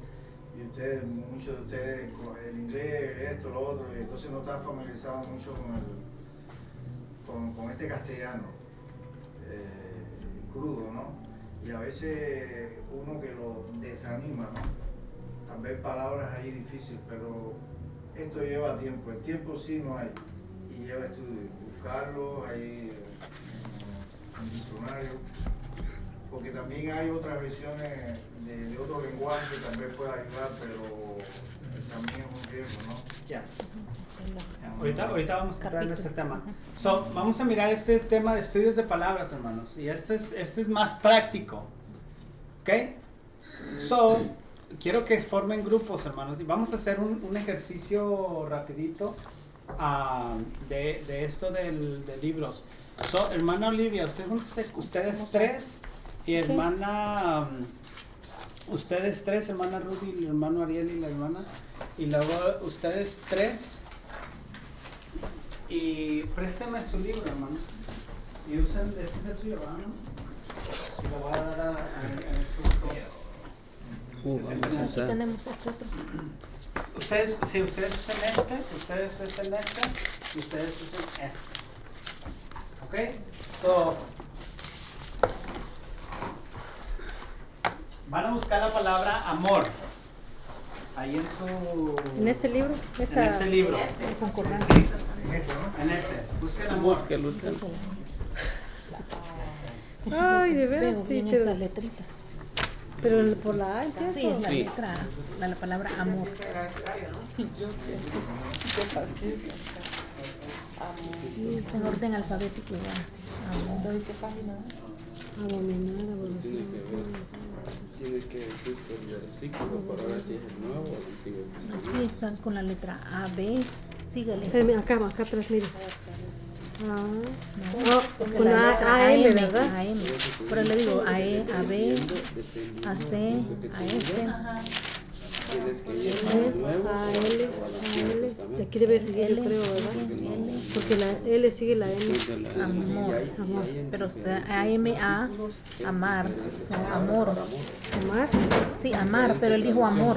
Speaker 5: y muchos de ustedes, el inglés, esto, lo otro, y entonces no están familiarizados mucho con este castellano crudo, ¿no? Y a veces uno que lo desanima, ¿no? Tal vez palabras ahí difíciles, pero esto lleva tiempo. El tiempo sí no hay, y lleva estudio. Buscarlo ahí en diccionario, porque también hay otras versiones de otro lenguaje que también puede ayudar, pero también es un riesgo, ¿no?
Speaker 1: Ya. Ahorita vamos a entrar en ese tema. So, vamos a mirar este tema de estudios de palabras, hermanos. Y este es más práctico. ¿Ok? So, quiero que formen grupos, hermanos. Y vamos a hacer un ejercicio rapidito de esto de libros. So, hermana Olivia, ustedes tres. Y hermana... ustedes tres, hermana Rudy, el hermano Ariel y la hermana. Y luego ustedes tres. Y présteme su libro, hermano. Y usen, este es el suyo, hermano. Y lo voy a dar a
Speaker 3: Aquí tenemos este otro.
Speaker 1: Ustedes, si ustedes usan ustedes usan y ustedes usan este. ¿Ok? So, van a buscar la palabra amor. Ahí en su...
Speaker 3: ¿En este libro?
Speaker 1: En ese libro.
Speaker 3: En concordancia.
Speaker 1: Sí, en ese. Busquen amor.
Speaker 4: Búsquelo.
Speaker 3: Ay, de veras. Veo bien esas letritas.
Speaker 8: Pero por la A, ¿entiendes?
Speaker 3: Sí, es la
Speaker 4: Sí.
Speaker 3: letra, la palabra amor. Sí, está en orden alfabético igual, sí. Amor.
Speaker 2: ¿Qué página?
Speaker 8: Abominar,
Speaker 4: Tiene
Speaker 8: abominación.
Speaker 4: que ver, tiene que decirte el versículo para ver si es el Nuevo o el Antiguo Testamento.
Speaker 3: Aquí están con la letra A, B. Síguele.
Speaker 8: Espérame, acá atrás, mire.
Speaker 3: No,
Speaker 8: Con AM, ¿verdad?
Speaker 3: AM. Pero le digo A, E, A, B, A, C, A, F.
Speaker 4: Tienes que ir al Nuevo
Speaker 8: A,
Speaker 4: o
Speaker 8: L,
Speaker 4: al Antiguo
Speaker 8: de
Speaker 4: Testamento.
Speaker 8: aquí debe seguir, yo
Speaker 3: L,
Speaker 8: creo, ¿verdad?
Speaker 3: L,
Speaker 8: Porque la L sigue la M.
Speaker 3: amor. Pero está AM, A, amar. Son amor.
Speaker 8: Amar.
Speaker 3: Sí, amar, pero él dijo amor.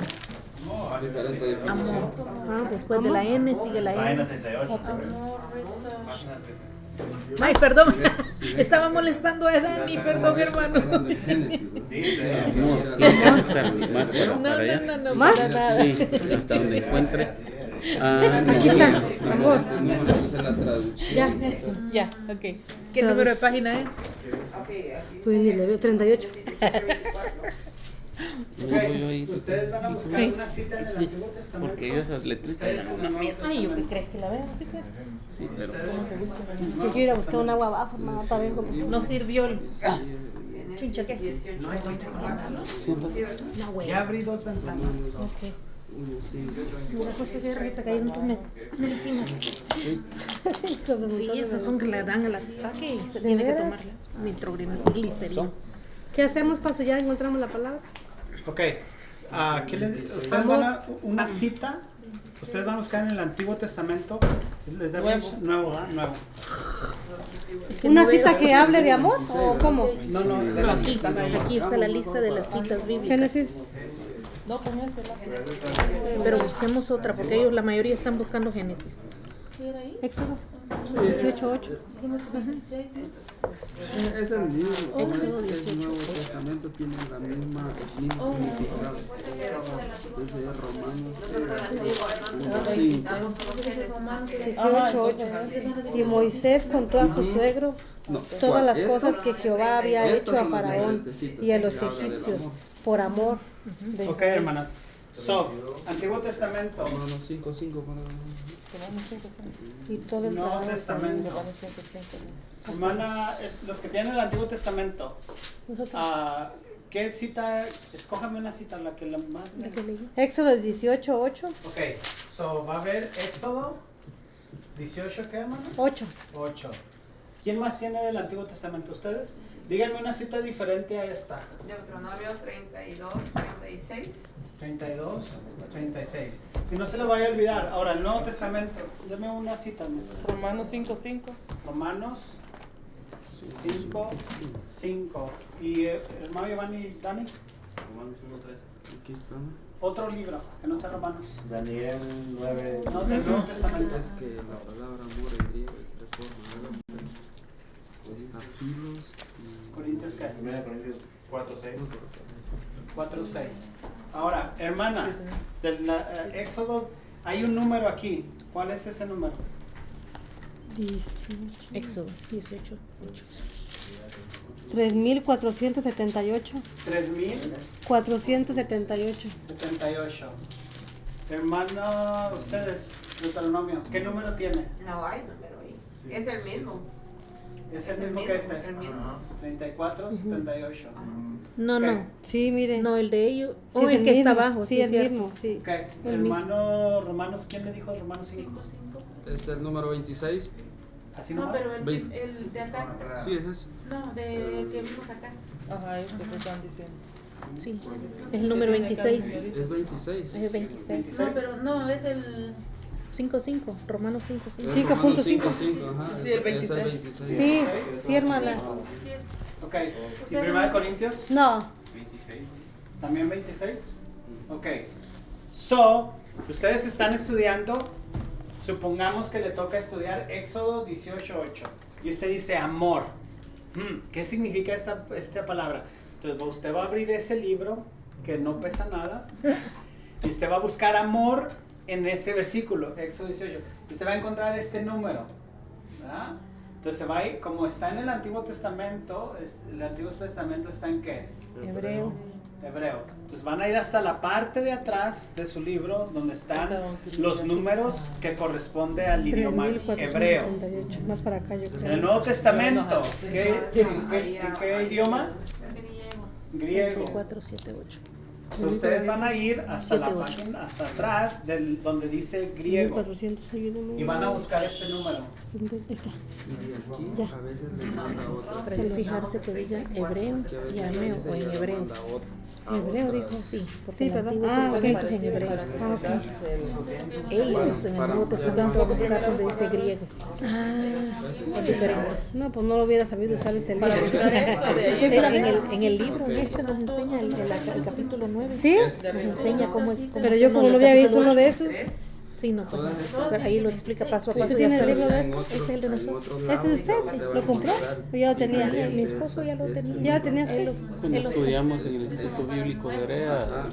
Speaker 4: Diferente definición.
Speaker 3: Amor.
Speaker 8: Ah,
Speaker 3: Después de la N sigue la
Speaker 7: Página
Speaker 3: N.
Speaker 7: 38.
Speaker 3: Ay, perdón. Estaba molestando a Dani, perdón, hermano.
Speaker 7: Dice.
Speaker 4: Amor, tiene que buscar más para allá.
Speaker 3: No,
Speaker 8: ¿Más?
Speaker 3: para nada.
Speaker 4: Sí, hasta donde encuentre.
Speaker 8: Aquí está, amor.
Speaker 4: Esa es la traducción.
Speaker 3: Ya, ok. ¿Qué número de página es?
Speaker 8: Pues ni le veo, 38.
Speaker 4: No voy a ir.
Speaker 1: Ustedes van a buscar
Speaker 3: Sí.
Speaker 1: una cita en el
Speaker 4: Sí,
Speaker 1: Antiguo Testamento.
Speaker 4: porque yo esas letritas
Speaker 1: Ustedes
Speaker 4: eran
Speaker 1: en
Speaker 4: una
Speaker 1: el Nuevo
Speaker 4: mierda.
Speaker 3: Ay, ¿yo qué crees que la veo? Sí, pues.
Speaker 4: Sí, pero
Speaker 8: Yo quiero ir a buscar un agua abajo, más para vengo.
Speaker 3: No sirvió el. Chuncha, ¿qué?
Speaker 1: No hay cita con la tabla.
Speaker 3: No, güey.
Speaker 1: Ya abrí dos ventanas.
Speaker 3: Ok.
Speaker 4: uno sí.
Speaker 3: Una cosa que ahorita cayeron tus medicinas.
Speaker 4: Sí.
Speaker 3: Sí, esas son que le dan al ataque y se tiene que tomarlas. Nitroglicerina.
Speaker 8: ¿Qué hacemos, Paso? Ya encontramos la palabra.
Speaker 1: Ok. ¿Qué ustedes van a una cita? Ustedes van a buscar en el Antiguo Testamento. Les da nuevo, ¿verdad? Nuevo.
Speaker 8: ¿Una cita que hable de amor o cómo?
Speaker 1: No, de las que
Speaker 3: Aquí,
Speaker 1: están ahí.
Speaker 3: aquí está la lista de las citas bíblicas.
Speaker 8: Génesis.
Speaker 2: No, póngatela.
Speaker 3: Pero busquemos otra, porque ellos la mayoría están buscando Génesis.
Speaker 8: Éxodo 18:8.
Speaker 9: Es el mismo.
Speaker 3: Éxodo
Speaker 9: El
Speaker 3: 18.
Speaker 9: Nuevo Testamento tiene el mismo significado. Ese es Romanos
Speaker 8: 18:8. Y Moisés contó a su suegro todas las cosas que Jehová había hecho a Faraón y a los egipcios por amor de
Speaker 1: Ok,
Speaker 8: Israel.
Speaker 1: hermanas. So, Antiguo Testamento,
Speaker 9: Romanos 5:5.
Speaker 8: Y todo el
Speaker 1: Nuevo
Speaker 8: trabajo.
Speaker 1: Testamento. Hermana, los que tienen el Antiguo Testamento,
Speaker 8: Nosotros.
Speaker 1: ¿qué cita? Escójame una cita, la que la más.
Speaker 3: La que leí.
Speaker 8: Éxodo 18:8.
Speaker 1: Ok, so va a haber Éxodo 18, ¿qué, hermano?
Speaker 8: 8.
Speaker 1: 8. ¿Quién más tiene del Antiguo Testamento? ¿Ustedes? Díganme una cita diferente a esta.
Speaker 6: Deuteronomio 32, 36.
Speaker 1: 32, 36. Y no se le vaya a olvidar. Ahora, el Nuevo Testamento. Deme una cita.
Speaker 2: Romanos 5:5.
Speaker 1: Romanos 5, 5. ¿Y hermano Giovanni y Dani?
Speaker 7: Romanos 1:13.
Speaker 9: Aquí están.
Speaker 1: Otro libro, que no sea Romanos.
Speaker 7: Daniel 9.
Speaker 1: No, del Nuevo Testamento.
Speaker 9: Es que la palabra amor en griego es de forma. Está filos y.
Speaker 1: Corintios, ¿qué?
Speaker 7: 1 Corintios 4:6.
Speaker 1: 4, 6. Ahora, hermana, del Éxodo, hay un número aquí. ¿Cuál es ese número?
Speaker 8: 18.
Speaker 3: Éxodo 18.
Speaker 8: 3478.
Speaker 1: 3478.
Speaker 8: 478.
Speaker 1: Hermano, ustedes, Deuteronomio, ¿qué número tiene?
Speaker 6: No hay número ahí. Es el mismo.
Speaker 1: ¿Es el mismo que este?
Speaker 6: El mismo.
Speaker 1: 34, 78.
Speaker 3: No,
Speaker 1: Ok.
Speaker 3: no.
Speaker 8: Sí, mire.
Speaker 3: No, el de ellos.
Speaker 8: Sí,
Speaker 3: O
Speaker 8: es
Speaker 3: el que está
Speaker 8: mismo.
Speaker 3: abajo.
Speaker 8: Sí,
Speaker 3: Sí,
Speaker 8: es
Speaker 3: cierto.
Speaker 8: mismo, sí.
Speaker 1: Ok,
Speaker 3: El mismo.
Speaker 1: hermano, Romanos, ¿quién le dijo Romanos 5?
Speaker 9: Es el número 26.
Speaker 1: Así
Speaker 10: No,
Speaker 1: nomás.
Speaker 10: pero el de acá.
Speaker 9: Sí, es eso.
Speaker 10: No, de que vimos acá.
Speaker 2: Ajá, este que están diciendo.
Speaker 3: Sí. Es el número 26.
Speaker 9: Es 26.
Speaker 3: Es el 26.
Speaker 10: No, pero no, es el.
Speaker 3: 5:5. Romanos 5:5.
Speaker 8: 5.5.
Speaker 9: 5.5, ajá.
Speaker 2: Sí, el
Speaker 9: Es
Speaker 2: 26.
Speaker 9: 26.
Speaker 8: Sí, sí, hermana.
Speaker 10: Sí, es.
Speaker 1: Ok, ¿y 1 Corintios?
Speaker 8: No.
Speaker 1: ¿También 26? Ok. So, ustedes están estudiando, supongamos que le toca estudiar Éxodo 18:8. Y usted dice amor. ¿Qué significa esta palabra? Entonces, usted va a abrir ese libro, que no pesa nada, y usted va a buscar amor en ese versículo, Éxodo 18. Y usted va a encontrar este número, ¿verdad? Entonces va a ir, como está en el Antiguo Testamento, ¿el Antiguo Testamento está en qué?
Speaker 3: Hebreo.
Speaker 1: Hebreo. Entonces van a ir hasta la parte de atrás de su libro donde están los números que corresponde al idioma hebreo.
Speaker 8: Más para acá, yo
Speaker 1: En
Speaker 8: creo.
Speaker 1: el Nuevo Testamento, ¿qué idioma? Griego.
Speaker 3: 478.
Speaker 1: Entonces ustedes van a ir hasta la página, hasta atrás donde dice griego
Speaker 8: 1400, ayúdame.
Speaker 1: y van a buscar este número.
Speaker 8: Ya.
Speaker 9: A veces le manda otro.
Speaker 3: Para fijarse que diga hebreo y arameo o en hebreo.
Speaker 8: Hebreo dijo.
Speaker 3: Sí, porque
Speaker 8: Sí,
Speaker 3: el
Speaker 8: ¿verdad?
Speaker 3: Antiguo
Speaker 8: Ah,
Speaker 3: Testamento
Speaker 8: ok.
Speaker 3: es en hebreo.
Speaker 8: Ah, ok.
Speaker 3: Ellos en el Nuevo Testamento van a buscar donde dice griego. Son diferentes.
Speaker 8: No, pues no lo hubiera sabido usar este libro.
Speaker 3: En el libro este nos enseña el capítulo 9.
Speaker 8: ¿Sí?
Speaker 3: Nos enseña cómo es.
Speaker 8: Pero yo como no había visto uno de esos.
Speaker 3: Sí, no, pues, pero ahí lo explica paso a paso.
Speaker 8: ¿Usted
Speaker 3: y
Speaker 8: tiene
Speaker 3: hasta
Speaker 8: el libro de
Speaker 3: este es el de nosotros.
Speaker 8: ¿Ese es de usted? ¿Lo compró? ¿O ya lo tenía?
Speaker 3: Mi esposo ya lo tenía.
Speaker 8: ¿Ya lo tenía usted?
Speaker 4: Cuando estudiamos en el Instituto Bíblico de Berea,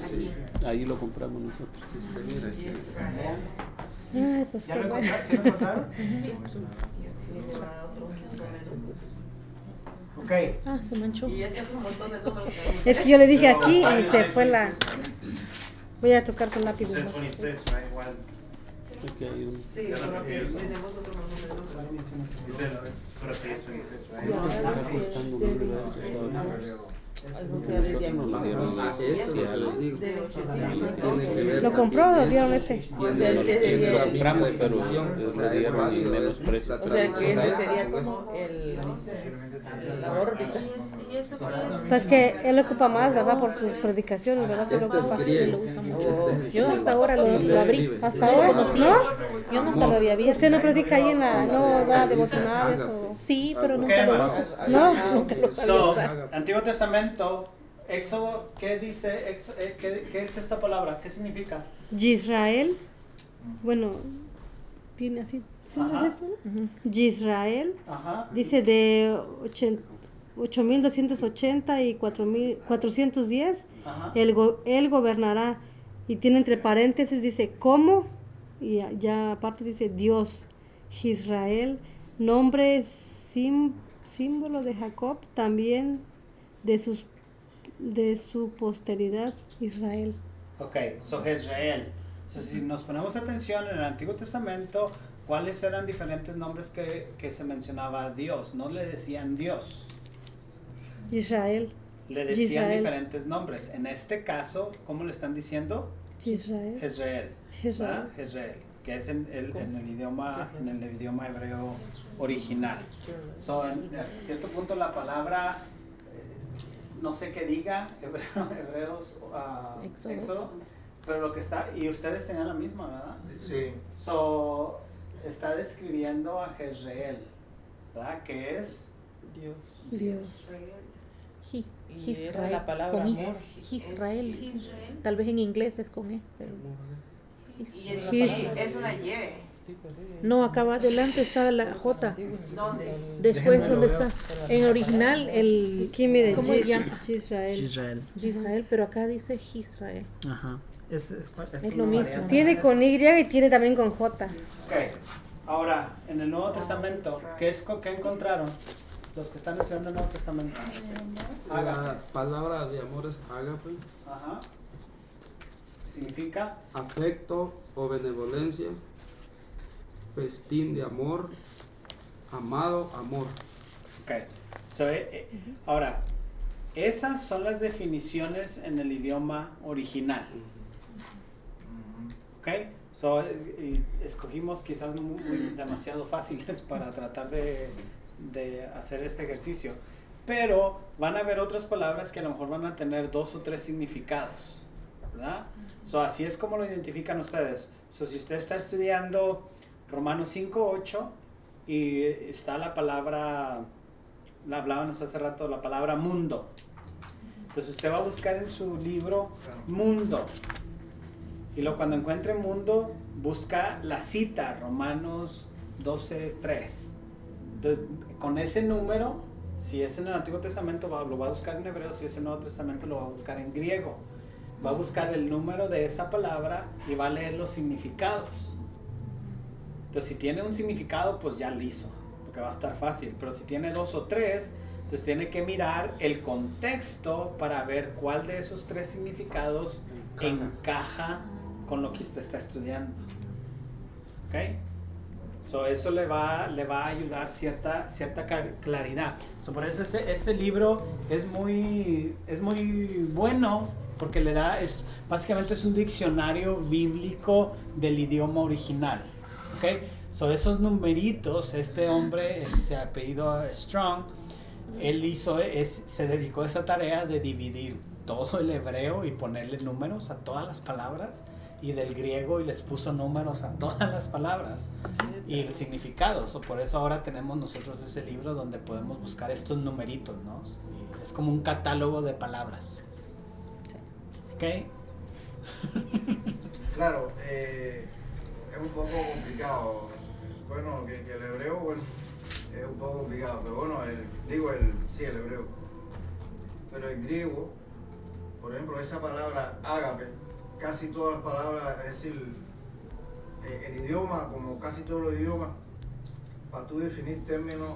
Speaker 4: ahí lo compramos nosotros.
Speaker 8: Ay, pues
Speaker 1: ¿Ya
Speaker 8: qué
Speaker 1: lo
Speaker 8: bueno.
Speaker 1: encontraron? ¿Sí lo encontraron? Ok.
Speaker 3: Ah, se manchó.
Speaker 8: Es que yo le dije aquí y se fue la... Voy a tocar con lápiz.
Speaker 7: You said
Speaker 8: mejor.
Speaker 7: 26, right? Well,
Speaker 4: Porque hay un-
Speaker 7: you said, pero que es 26, right?
Speaker 4: Apostando un libro de estos. Nosotros nos lo dieron en la iglesia, les digo.
Speaker 8: ¿Lo compró o dieron ese?
Speaker 4: Lo compramos, pero lo dieron en menos precio.
Speaker 2: O sea que este sería como la órbita.
Speaker 8: Pues que él ocupa más, ¿verdad? Por sus predicaciones, ¿verdad? Se lo ocupa.
Speaker 3: Sí, lo usa mucho. Yo hasta ahora lo abrí.
Speaker 8: Hasta ahora, ¿no?
Speaker 3: Yo nunca lo había visto.
Speaker 8: ¿Usted no predica ahí en la... no da devocionales o...?
Speaker 3: Sí, pero
Speaker 1: Ok,
Speaker 3: nunca lo
Speaker 1: hermanos.
Speaker 3: uso.
Speaker 8: ¿No?
Speaker 3: Nunca lo sabía
Speaker 1: So,
Speaker 3: usar.
Speaker 1: Antiguo Testamento, Éxodo, ¿qué dice? ¿Qué es esta palabra? ¿Qué significa?
Speaker 8: Yisrael. Bueno, tiene así. ¿Sí
Speaker 1: Ajá.
Speaker 8: es eso? Yisrael.
Speaker 1: Ajá.
Speaker 8: Dice de 8.280 y 4.410.
Speaker 1: Ajá.
Speaker 8: Él gobernará. Y tiene entre paréntesis, dice, ¿cómo? Y ya aparte dice, Dios, Israel, nombre símbolo de Jacob, también de su posteridad, Israel.
Speaker 1: Ok, so Jezreel. So, si nos ponemos atención en el Antiguo Testamento, ¿cuáles eran diferentes nombres que se mencionaba a Dios? No le decían Dios,
Speaker 8: Israel,
Speaker 1: le decían
Speaker 8: Yisrael.
Speaker 1: diferentes nombres. En este caso, ¿cómo le están diciendo?
Speaker 8: Israel,
Speaker 1: Jezreel.
Speaker 8: Israel.
Speaker 1: Jezreel, que es en el idioma hebreo original. So, a cierto punto la palabra, no sé qué diga, hebreos, Éxodo, pero lo que está, y ustedes tenían la misma, ¿verdad?
Speaker 5: Sí.
Speaker 1: So, está describiendo a Jezreel, ¿verdad? Que es
Speaker 8: Dios.
Speaker 2: Y era la palabra
Speaker 3: con I.
Speaker 2: amor.
Speaker 3: Israel. Tal vez en inglés es con E. Pero
Speaker 6: Y es una Y.
Speaker 3: no, acá adelante está la J.
Speaker 6: ¿Dónde?
Speaker 3: Después, ¿dónde está? En original, ¿cómo se llama?
Speaker 8: Israel.
Speaker 3: Israel, pero acá dice Israel.
Speaker 1: Ajá. Es
Speaker 3: lo mismo.
Speaker 8: Tiene con Y y tiene también con J.
Speaker 1: Ok, ahora, en el Nuevo Testamento, ¿qué encontraron? Los que están estudiando el Nuevo Testamento.
Speaker 9: La palabra de amor es ágape,
Speaker 1: Ajá. Significa
Speaker 9: afecto o benevolencia, festín de amor, amado, amor.
Speaker 1: ok. So, ahora, esas son las definiciones en el idioma original. Ok. So, escogimos quizás demasiado fáciles para tratar de hacer este ejercicio. Pero van a haber otras palabras que a lo mejor van a tener 2 o 3 significados, ¿verdad? So, así es como lo identifican ustedes. So, si usted está estudiando Romanos 5:8 y está la palabra, la hablábamos hace rato, la palabra mundo. Entonces usted va a buscar en su libro mundo. Y luego cuando encuentre mundo, busca la cita, Romanos 12:3. Con ese número, si es en el Antiguo Testamento, lo va a buscar en hebreo; si es en el Nuevo Testamento, lo va a buscar en griego. Va a buscar el número de esa palabra y va a leer los significados. Entonces, si tiene un significado, pues ya lo hizo. porque va a estar fácil. Pero si tiene 2 o 3, entonces tiene que mirar el contexto para ver cuál de esos 3 significados encaja con lo que usted está estudiando. ¿Ok? So, eso le va a ayudar cierta claridad. So, por eso este libro es muy bueno, porque le da, básicamente es un diccionario bíblico del idioma original. ¿Ok? So, esos numeritos, este hombre, se apellido Strong, él se dedicó a esa tarea de dividir todo el hebreo y ponerle números a todas las palabras, y del griego, y les puso números a todas las palabras y el significado. Por eso ahora tenemos nosotros ese libro donde podemos buscar estos numeritos, ¿no? Y es como un catálogo de palabras. ¿Ok?
Speaker 5: Claro, es un poco complicado. Bueno, que el hebreo, bueno, es un poco complicado, pero bueno, el hebreo. Pero el griego, por ejemplo, esa palabra ágape, casi todas las palabras, es decir, el idioma, como casi todos los idiomas, para tú definir términos,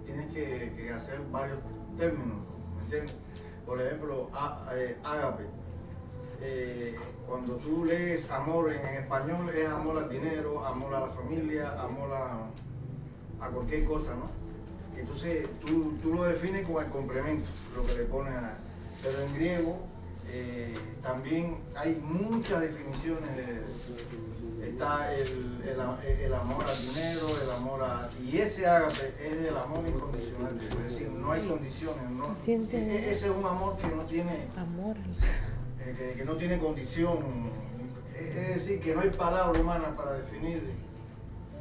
Speaker 5: tienes que hacer varios términos, ¿me entiendes? Por ejemplo, ágape. Cuando tú lees amor en español, es amor al dinero, amor a la familia, amor a cualquier cosa, ¿no? Entonces tú lo defines como el complemento, lo que le pones a... Pero en griego también hay muchas definiciones. Está el amor al dinero, el amor a... Y ese ágape es el amor incondicional, es decir, no hay condiciones, ¿no? Ese es un amor que no tiene...
Speaker 3: Amor.
Speaker 5: Que no tiene condición, es decir, que no hay palabra humana para definir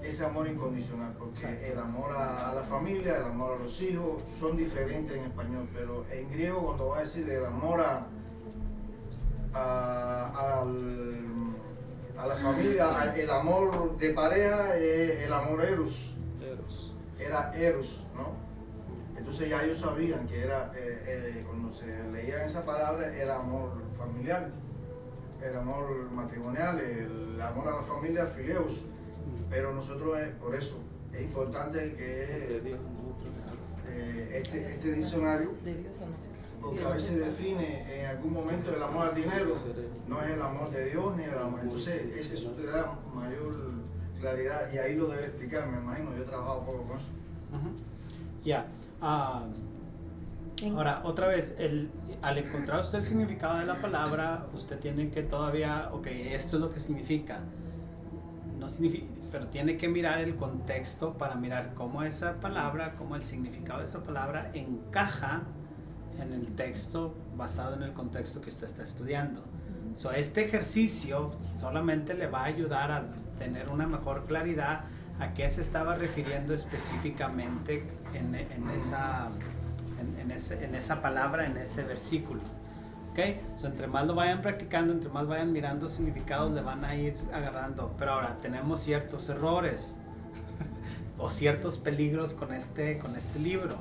Speaker 5: ese amor incondicional, porque el amor a la familia, el amor a los hijos son diferentes en español, pero en griego cuando va a decir el amor a la familia, el amor de pareja, el amor eros, era eros, ¿no? Entonces ya ellos sabían que era, cuando se leía esa palabra, era amor familiar, el amor matrimonial, el amor a la familia, fileus. Pero nosotros, por eso, es importante que este diccionario, porque a veces define en algún momento el amor al dinero, no es el amor de Dios ni el amor. Entonces, eso te da mayor claridad y ahí lo debe explicar, me imagino. Yo he trabajado poco con eso.
Speaker 1: Ya. Ahora, otra vez, al encontrar usted el significado de la palabra, usted tiene que todavía, esto es lo que significa. No significa, pero tiene que mirar el contexto para mirar cómo esa palabra, cómo el significado de esa palabra encaja en el texto, basado en el contexto que usted está estudiando. So, este ejercicio solamente le va a ayudar a tener una mejor claridad a qué se estaba refiriendo específicamente en esa palabra, en ese versículo. ¿Okay? So, entre más lo vayan practicando, entre más vayan mirando significados, le van a ir agarrando. Pero ahora tenemos ciertos errores o ciertos peligros con este libro.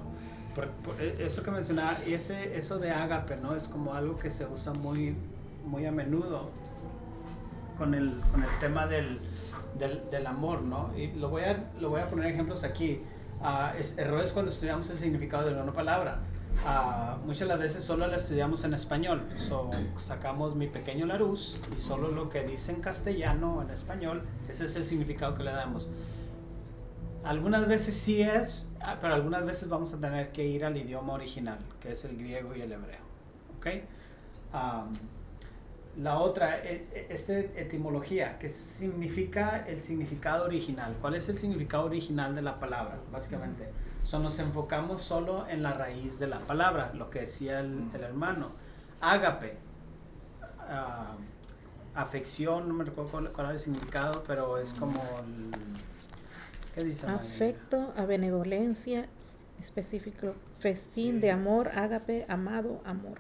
Speaker 1: Por eso que mencionaba, eso de ágape, ¿no? Es como algo que se usa muy, muy a menudo con el tema del amor, ¿no? Y lo voy a poner ejemplos aquí. Errores cuando estudiamos el significado de una palabra. Muchas de las veces solo la estudiamos en español. Sacamos mi pequeño Larus y solo lo que dice en castellano o en español, ese es el significado que le damos. Algunas veces sí es, pero algunas veces vamos a tener que ir al idioma original, que es el griego y el hebreo. ¿Ok? La otra, etimología, que significa el significado original. ¿Cuál es el significado original de la palabra? Básicamente, nos enfocamos solo en la raíz de la palabra, lo que decía el hermano. Ágape, afección, no me recuerdo cuál era el significado, pero es como ¿qué dice?
Speaker 3: Afecto, a benevolencia, específico, festín de amor, ágape, amado, amor.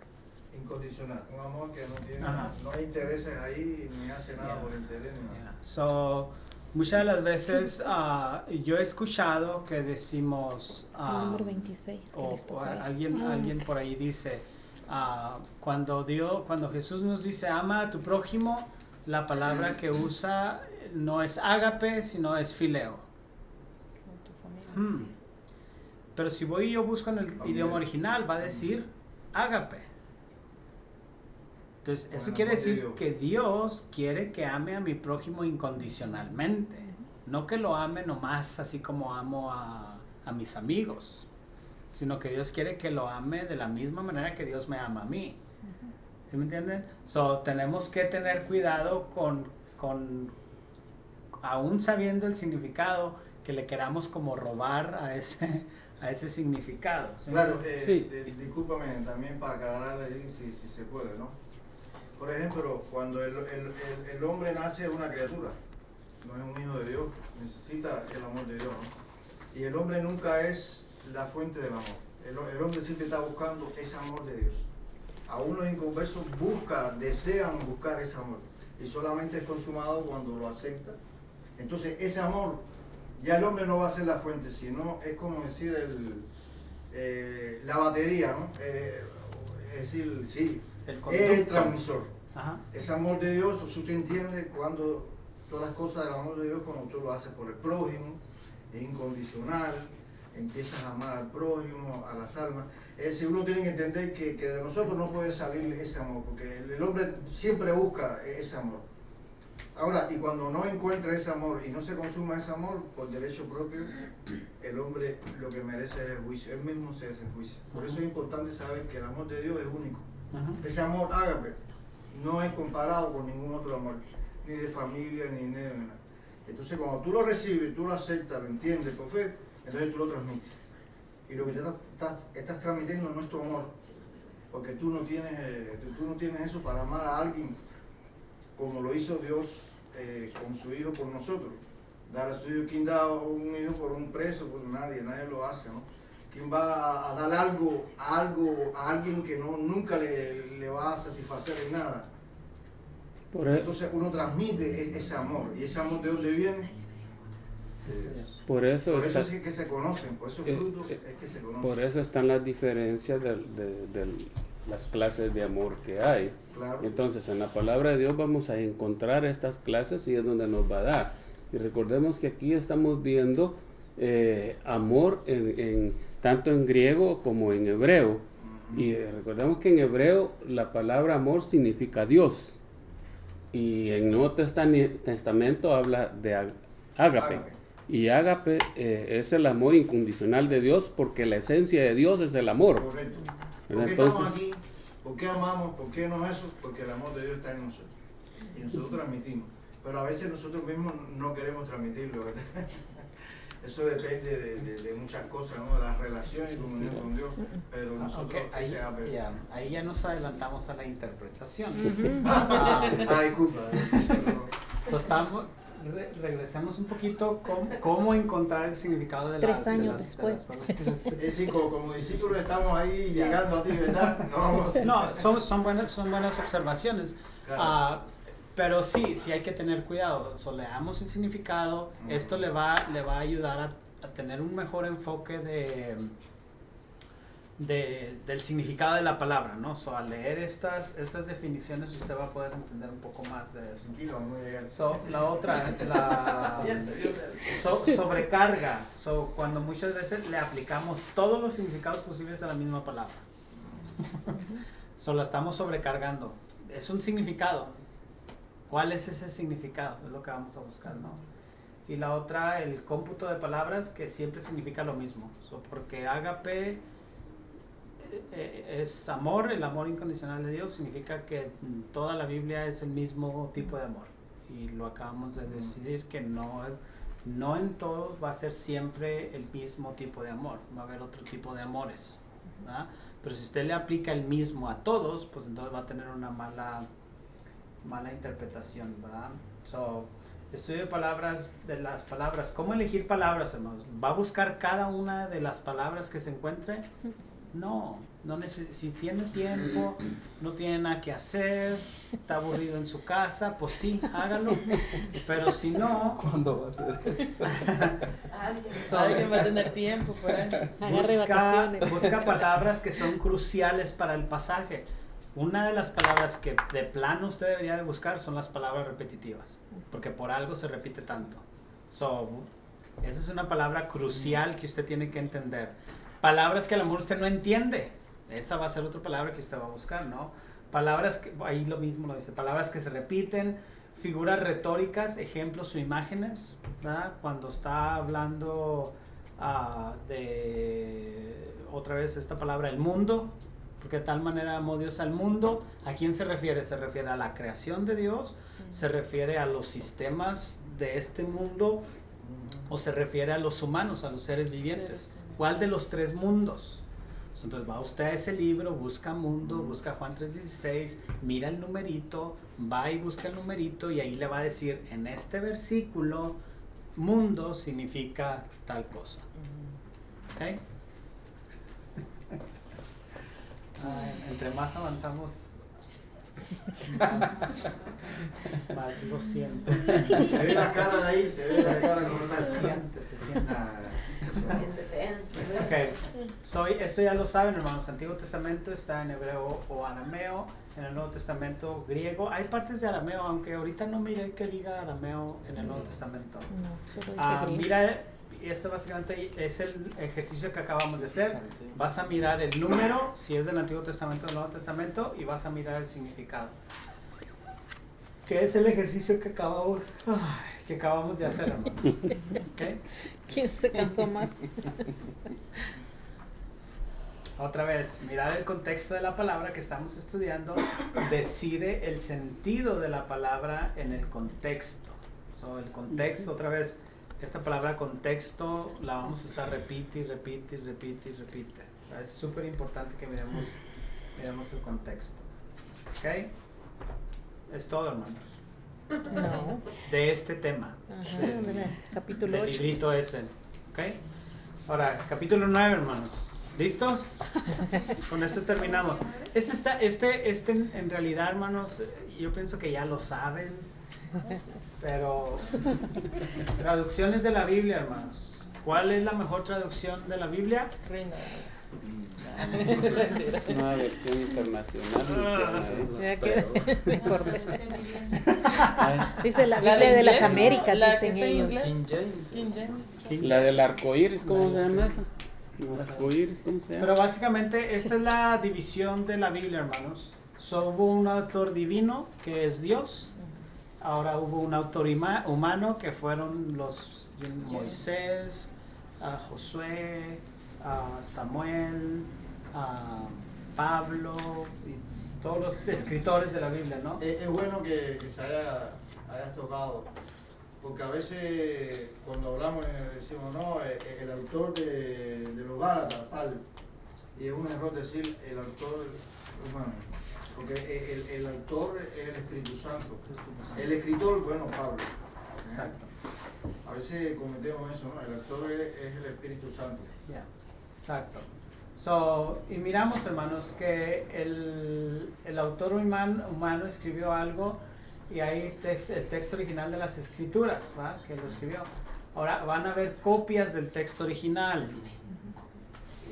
Speaker 5: Incondicional, un amor que no tiene, no hay intereses ahí, ni hace nada por interés.
Speaker 1: So, muchas de las veces yo he escuchado que decimos
Speaker 3: número 26,
Speaker 1: o alguien por ahí dice cuando Jesús nos dice ama a tu prójimo, la palabra que usa no es ágape, sino es fileo. Pero si voy y yo busco en el idioma original, va a decir ágape. Entonces, eso quiere decir que Dios quiere que ame a mi prójimo incondicionalmente. No que lo ame nomás así como amo a mis amigos, sino que Dios quiere que lo ame de la misma manera que Dios me ama a mí. ¿Sí me entienden? So, tenemos que tener cuidado con aún sabiendo el significado, que le queramos como robar a ese significado. ¿Sí?
Speaker 5: Claro, discúlpame también para aclararle ahí si se puede, ¿no? Por ejemplo, cuando el hombre nace es una criatura, no es un hijo de Dios, necesita el amor de Dios, ¿no? Y el hombre nunca es la fuente del amor. El hombre siempre está buscando ese amor de Dios. Aún los inconversos desean buscar ese amor. Y solamente es consumado cuando lo acepta. Entonces ese amor, ya el hombre no va a ser la fuente, sino es como decir la batería, ¿no? Es decir, sí, el transmisor.
Speaker 1: Ajá.
Speaker 5: Ese amor de Dios, tú entiendes cuando todas las cosas del amor de Dios, cuando tú lo haces por el prójimo, es incondicional, empiezas a amar al prójimo, a las almas. Es decir, uno tiene que entender que de nosotros no puede salir ese amor, porque el hombre siempre busca ese amor. Ahora, y cuando no encuentra ese amor y no se consuma ese amor por derecho propio, el hombre lo que merece es el juicio, él mismo se hace el juicio. Por eso es importante saber que el amor de Dios es único. Ese amor ágape no es comparado con ningún otro amor, ni de familia, ni de nada. Entonces, cuando tú lo recibes, tú lo aceptas, lo entiendes por fe, entonces tú lo transmites. Y lo que te estás transmitiendo no es tu amor, porque tú no tienes eso para amar a alguien como lo hizo Dios con su hijo por nosotros. Dar a su hijo, ¿quién da un hijo por un preso? Pues nadie lo hace, ¿no? ¿Quién va a dar algo a alguien que nunca le va a satisfacer en nada? Entonces uno transmite ese amor, y ese amor ¿de dónde viene?
Speaker 4: Por eso
Speaker 5: es que se conocen, por esos frutos es que se conocen.
Speaker 4: Por eso están las diferencias de las clases de amor que hay.
Speaker 5: Claro.
Speaker 4: Entonces, en la palabra de Dios vamos a encontrar estas clases y es donde nos va a dar. Y recordemos que aquí estamos viendo amor tanto en griego como en hebreo. Y recordemos que en hebreo la palabra amor significa Dios. Y en el Nuevo Testamento habla de ágape. Y ágape es el amor incondicional de Dios, porque la esencia de Dios es el amor.
Speaker 5: Correcto. ¿Por qué estamos aquí? ¿Por qué amamos? ¿Por qué no eso? Porque el amor de Dios está en nosotros. Y nosotros transmitimos. Pero a veces nosotros mismos no queremos transmitirlo, ¿verdad? Eso depende de muchas cosas, ¿no? De las relaciones y comunión con Dios. Pero nosotros
Speaker 1: ahí ya nos adelantamos a la interpretación.
Speaker 5: Disculpa.
Speaker 1: Regresemos un poquito cómo encontrar el significado de las
Speaker 3: 3 años después.
Speaker 5: Es decir, como discípulos estamos ahí llegando a ti, ¿verdad?
Speaker 1: No, son buenas observaciones. Claro. Pero sí hay que tener cuidado. Leamos el significado. Esto le va a ayudar a tener un mejor enfoque del significado de la palabra, ¿no? Al leer estas definiciones usted va a poder entender un poco más de eso. La otra, sobrecarga. Cuando muchas veces le aplicamos todos los significados posibles a la misma palabra. La estamos sobrecargando. Es un significado. ¿Cuál es ese significado? Es lo que vamos a buscar, ¿no? Y la otra, el cómputo de palabras, que siempre significa lo mismo. Porque ágape es amor, el amor incondicional de Dios, significa que toda la Biblia es el mismo tipo de amor. Y lo acabamos de decidir, que no en todos va a ser siempre el mismo tipo de amor. Va a haber otro tipo de amores, ¿verdad? Pero si usted le aplica el mismo a todos, pues entonces va a tener una mala interpretación, ¿verdad? Estudio de las palabras. ¿Cómo elegir palabras, hermanos? ¿Va a buscar cada una de las palabras que se encuentre? No si tiene tiempo, no tiene nada que hacer, está aburrido en su casa, pues sí, hágalo. Pero si no...
Speaker 9: ¿Cuándo va a ser?
Speaker 2: Alguien va a tener tiempo por ahí.
Speaker 1: Busca palabras que son cruciales para el pasaje. Una de las palabras que de plano usted debería de buscar son las palabras repetitivas, porque por algo se repite tanto. Esa es una palabra crucial que usted tiene que entender. Palabras que a lo mejor usted no entiende. Esa va a ser otra palabra que usted va a buscar, ¿no? Palabras que, ahí lo mismo lo dice, palabras que se repiten, figuras retóricas, ejemplos o imágenes, ¿verdad? Cuando está hablando de, otra vez esta palabra, el mundo, porque de tal manera amó Dios al mundo. ¿A quién se refiere? Se refiere a la creación de Dios, se refiere a los sistemas de este mundo, o se refiere a los humanos, a los seres vivientes. ¿Cuál de los tres mundos? Entonces va usted a ese libro, busca mundo, busca Juan 3:16, mira el numerito, va y busca el numerito y ahí le va a decir, en este versículo, mundo significa tal cosa. ¿Ok? Entre más avanzamos, más lo siento.
Speaker 5: Se ve la cara de ahí, se ve la cara.
Speaker 1: Se siente. Ok, esto ya lo saben, hermanos. Antiguo Testamento está en hebreo o arameo, en el Nuevo Testamento griego. Hay partes de arameo, aunque ahorita no miré que diga arameo en el Nuevo Testamento. Mira, este básicamente es el ejercicio que acabamos de hacer. Vas a mirar el número, si es del Antiguo Testamento o del Nuevo Testamento, y vas a mirar el significado. Que es el ejercicio que acabamos de hacer, hermanos. ¿Okay?
Speaker 3: ¿Quién se cansó más?
Speaker 1: Otra vez, mirar el contexto de la palabra que estamos estudiando decide el sentido de la palabra en el contexto. El contexto, otra vez, esta palabra contexto la vamos a estar repite. Es súper importante que miremos el contexto. ¿Ok? Es todo, hermanos.
Speaker 3: No.
Speaker 1: De este tema.
Speaker 3: Capítulo 8.
Speaker 1: El librito ese. ¿Ok? Ahora, capítulo 9, hermanos. ¿Listos? Con esto terminamos. Este en realidad, hermanos, yo pienso que ya lo saben. Pero traducciones de la Biblia, hermanos. ¿Cuál es la mejor traducción de la Biblia?
Speaker 2: Reina.
Speaker 4: Una versión internacional.
Speaker 3: Dice la Biblia de las Américas, dicen ellos.
Speaker 2: King James.
Speaker 4: La del arco iris, ¿cómo se llama esa? ¿Cómo se llama?
Speaker 1: Pero básicamente esta es la división de la Biblia, hermanos. Hubo un autor divino que es Dios. Ahora hubo un autor humano que fueron los Moisés, Josué, Samuel, Pablo y todos los escritores de la Biblia, ¿no?
Speaker 5: Es bueno que se hayas tocado, porque a veces cuando hablamos decimos, no, el autor de los Gálatas, tal, y es un error decir el autor humano, porque el autor es el Espíritu Santo, el escritor, bueno, Pablo.
Speaker 1: Exacto.
Speaker 5: A veces cometemos eso, ¿no? El autor es el Espíritu Santo.
Speaker 1: Yeah. Exacto. Y miramos, hermanos, que el autor humano escribió algo y hay el texto original de las escrituras, ¿va? Que lo escribió. Ahora van a ver copias del texto original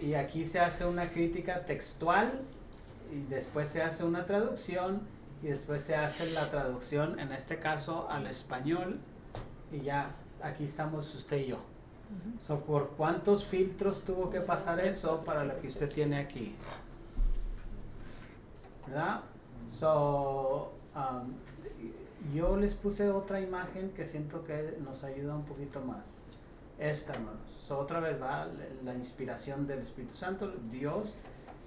Speaker 1: y aquí se hace una crítica textual y después se hace una traducción y después se hace la traducción, en este caso al español, y ya aquí estamos usted y yo. ¿Por cuántos filtros tuvo que pasar eso para lo que usted tiene aquí? ¿Verdad? Yo les puse otra imagen que siento que nos ayuda un poquito más. Esta, hermanos. Otra vez va la inspiración del Espíritu Santo, Dios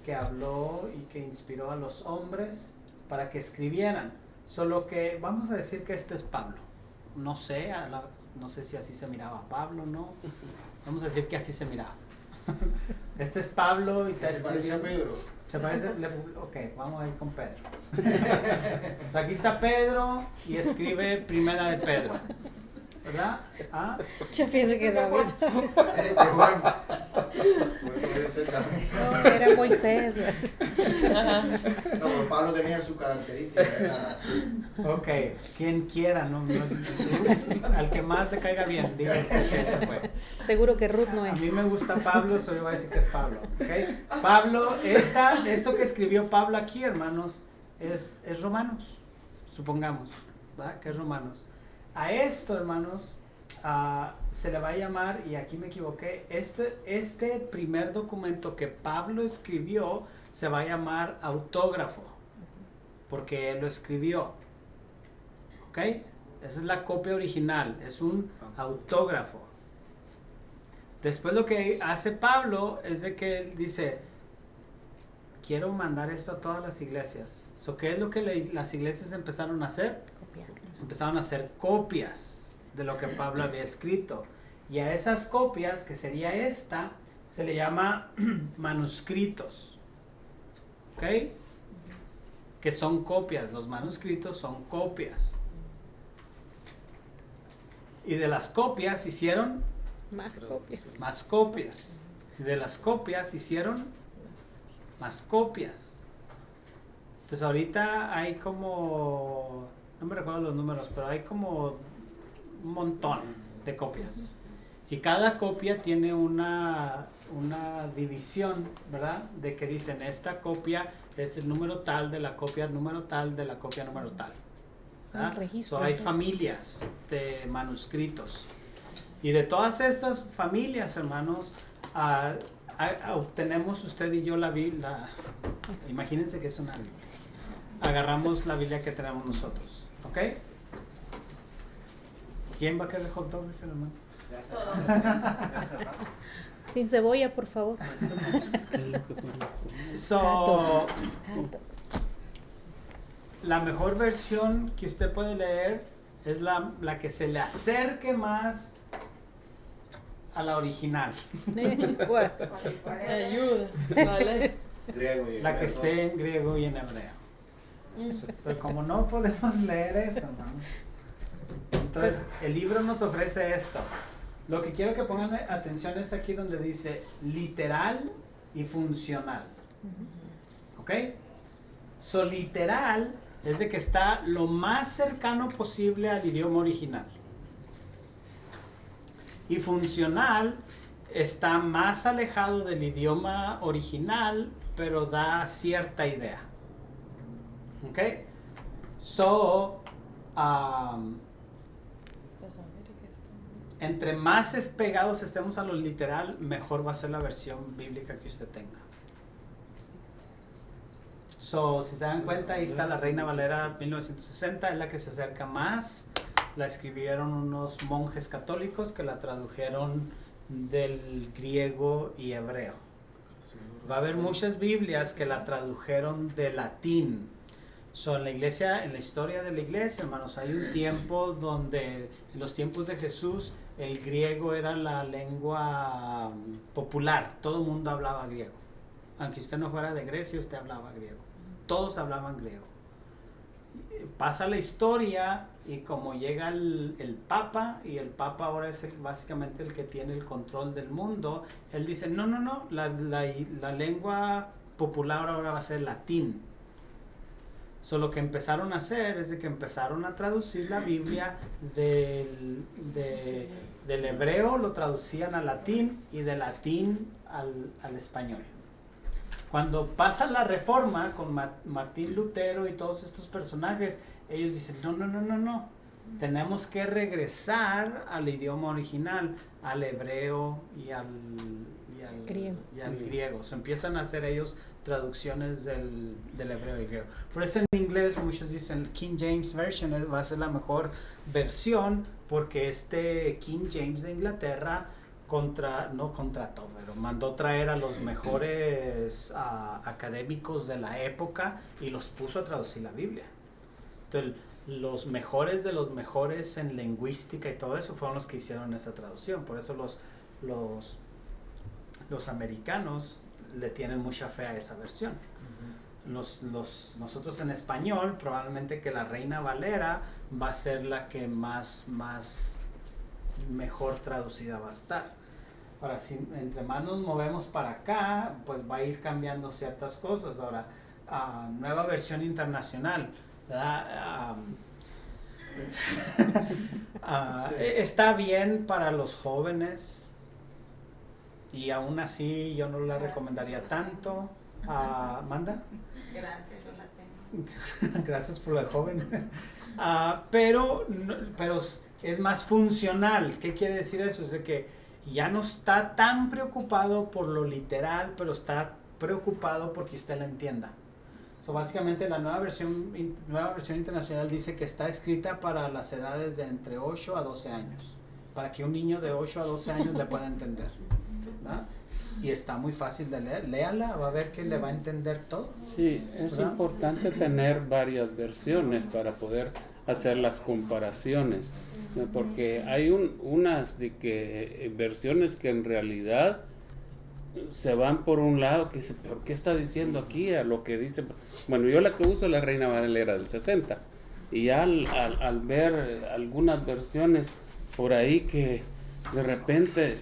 Speaker 1: que habló y que inspiró a los hombres para que escribieran. Solo que vamos a decir que este es Pablo. No sé, no sé si así se miraba Pablo, ¿no? Vamos a decir que así se miraba. Este es Pablo y te
Speaker 5: ¿Se parece a Pedro?
Speaker 1: ¿Se parece? Ok, vamos a ir con Pedro. Aquí está Pedro y escribe Primera de Pedro. ¿Verdad?
Speaker 8: Yo pienso que era Juan.
Speaker 5: Puede ser también.
Speaker 3: No, era Moisés.
Speaker 5: No, pero Pablo tenía su característica.
Speaker 1: Ok, quien quiera, no, al que más le caiga bien, diga usted que ese fue.
Speaker 3: Seguro que Ruth no es.
Speaker 1: A mí me gusta Pablo, solo voy a decir que es Pablo. ¿Okay? Pablo, esto que escribió Pablo aquí, hermanos, es Romanos, supongamos, ¿verdad? Que es Romanos. A esto, hermanos, se le va a llamar, y aquí me equivoqué, este primer documento que Pablo escribió se va a llamar autógrafo, porque él lo escribió. ¿Ok? Esa es la copia original, es un autógrafo. Después lo que hace Pablo es de que él dice, quiero mandar esto a todas las iglesias. ¿Qué es lo que las iglesias empezaron a hacer? Empezaron a hacer copias de lo que Pablo había escrito. Y a esas copias, que sería esta, se le llama manuscritos. ¿Ok? Que son copias. Los manuscritos son copias. Y de las copias hicieron más copias. Y de las copias hicieron más copias. Entonces ahorita hay como, no me recuerdo los números, pero hay como un montón de copias. Y cada copia tiene una división, ¿verdad? De que dicen, esta copia es el número tal de la copia número tal de la copia número tal. So, hay familias de manuscritos. Y de todas estas familias, hermanos, obtenemos usted y yo la Biblia. Imagínense que es una Biblia. Agarramos la Biblia que tenemos nosotros. ¿Ok? ¿Quién va a querer hot dog? Dice el hermano.
Speaker 3: Sin cebolla, por favor.
Speaker 1: La mejor versión que usted puede leer es la que se le acerque más a la original.
Speaker 2: Ayuda. ¿Cuál
Speaker 1: La que esté en griego y en hebreo. Pero como no podemos leer eso, hermano, entonces el libro nos ofrece esto. Lo que quiero que pongan atención es aquí donde dice literal y funcional. ¿Ok? So, literal es de que está lo más cercano posible al idioma original. Y funcional está más alejado del idioma original, pero da cierta idea. ¿Ok? So, entre más pegados estemos a lo literal, mejor va a ser la versión bíblica que usted tenga. So, si se dan cuenta, ahí está la Reina Valera 1960, es la que se acerca más. La escribieron unos monjes católicos que la tradujeron del griego y hebreo. Va a haber muchas Biblias que la tradujeron de latín. So, en la iglesia, en la historia de la iglesia, hermanos, hay un tiempo donde, en los tiempos de Jesús, el griego era la lengua popular. Todo el mundo hablaba griego. Aunque usted no fuera de Grecia, usted hablaba griego. Todos hablaban griego. Pasa la historia y como llega el Papa, y el Papa ahora es básicamente el que tiene el control del mundo, él dice, no, la lengua popular ahora va a ser latín. So, lo que empezaron a hacer es de que empezaron a traducir la Biblia del hebreo, lo traducían al latín, y de latín al español. Cuando pasa la Reforma con Martín Lutero y todos estos personajes, ellos dicen, no, tenemos que regresar al idioma original, al hebreo y al griego. So, empiezan a hacer ellos traducciones del hebreo y griego. Por eso en inglés muchos dicen King James Version va a ser la mejor versión, porque King James de Inglaterra pero mandó traer a los mejores académicos de la época y los puso a traducir la Biblia. Entonces, los mejores de los mejores en lingüística y todo eso fueron los que hicieron esa traducción. Por eso los americanos le tienen mucha fe a esa versión. Nosotros en español, probablemente que la Reina Valera va a ser la que más mejor traducida va a estar. Ahora, si entre más nos movemos para acá, pues va a ir cambiando ciertas cosas. Ahora, nueva versión internacional, está bien para los jóvenes, y aún así yo no la recomendaría tanto. ¿Manda?
Speaker 6: Gracias, yo la tengo.
Speaker 1: Gracias por la joven. Pero es más funcional. ¿Qué quiere decir eso? Es de que ya no está tan preocupado por lo literal, pero está preocupado porque usted la entienda. So, básicamente la nueva versión internacional dice que está escrita para las edades de entre 8 a 12 años, para que un niño de 8 a 12 años le pueda entender, ¿verdad? Y está muy fácil de leer. Léala, va a ver que le va a entender todo.
Speaker 4: Sí, es ¿verdad? Importante tener varias versiones para poder hacer las comparaciones, porque hay unas versiones que en realidad se van por un lado que dice, ¿pero qué está diciendo aquí? A lo que dice, bueno, yo la que uso es la Reina Valera del 60, y ya al ver algunas versiones por ahí que de repente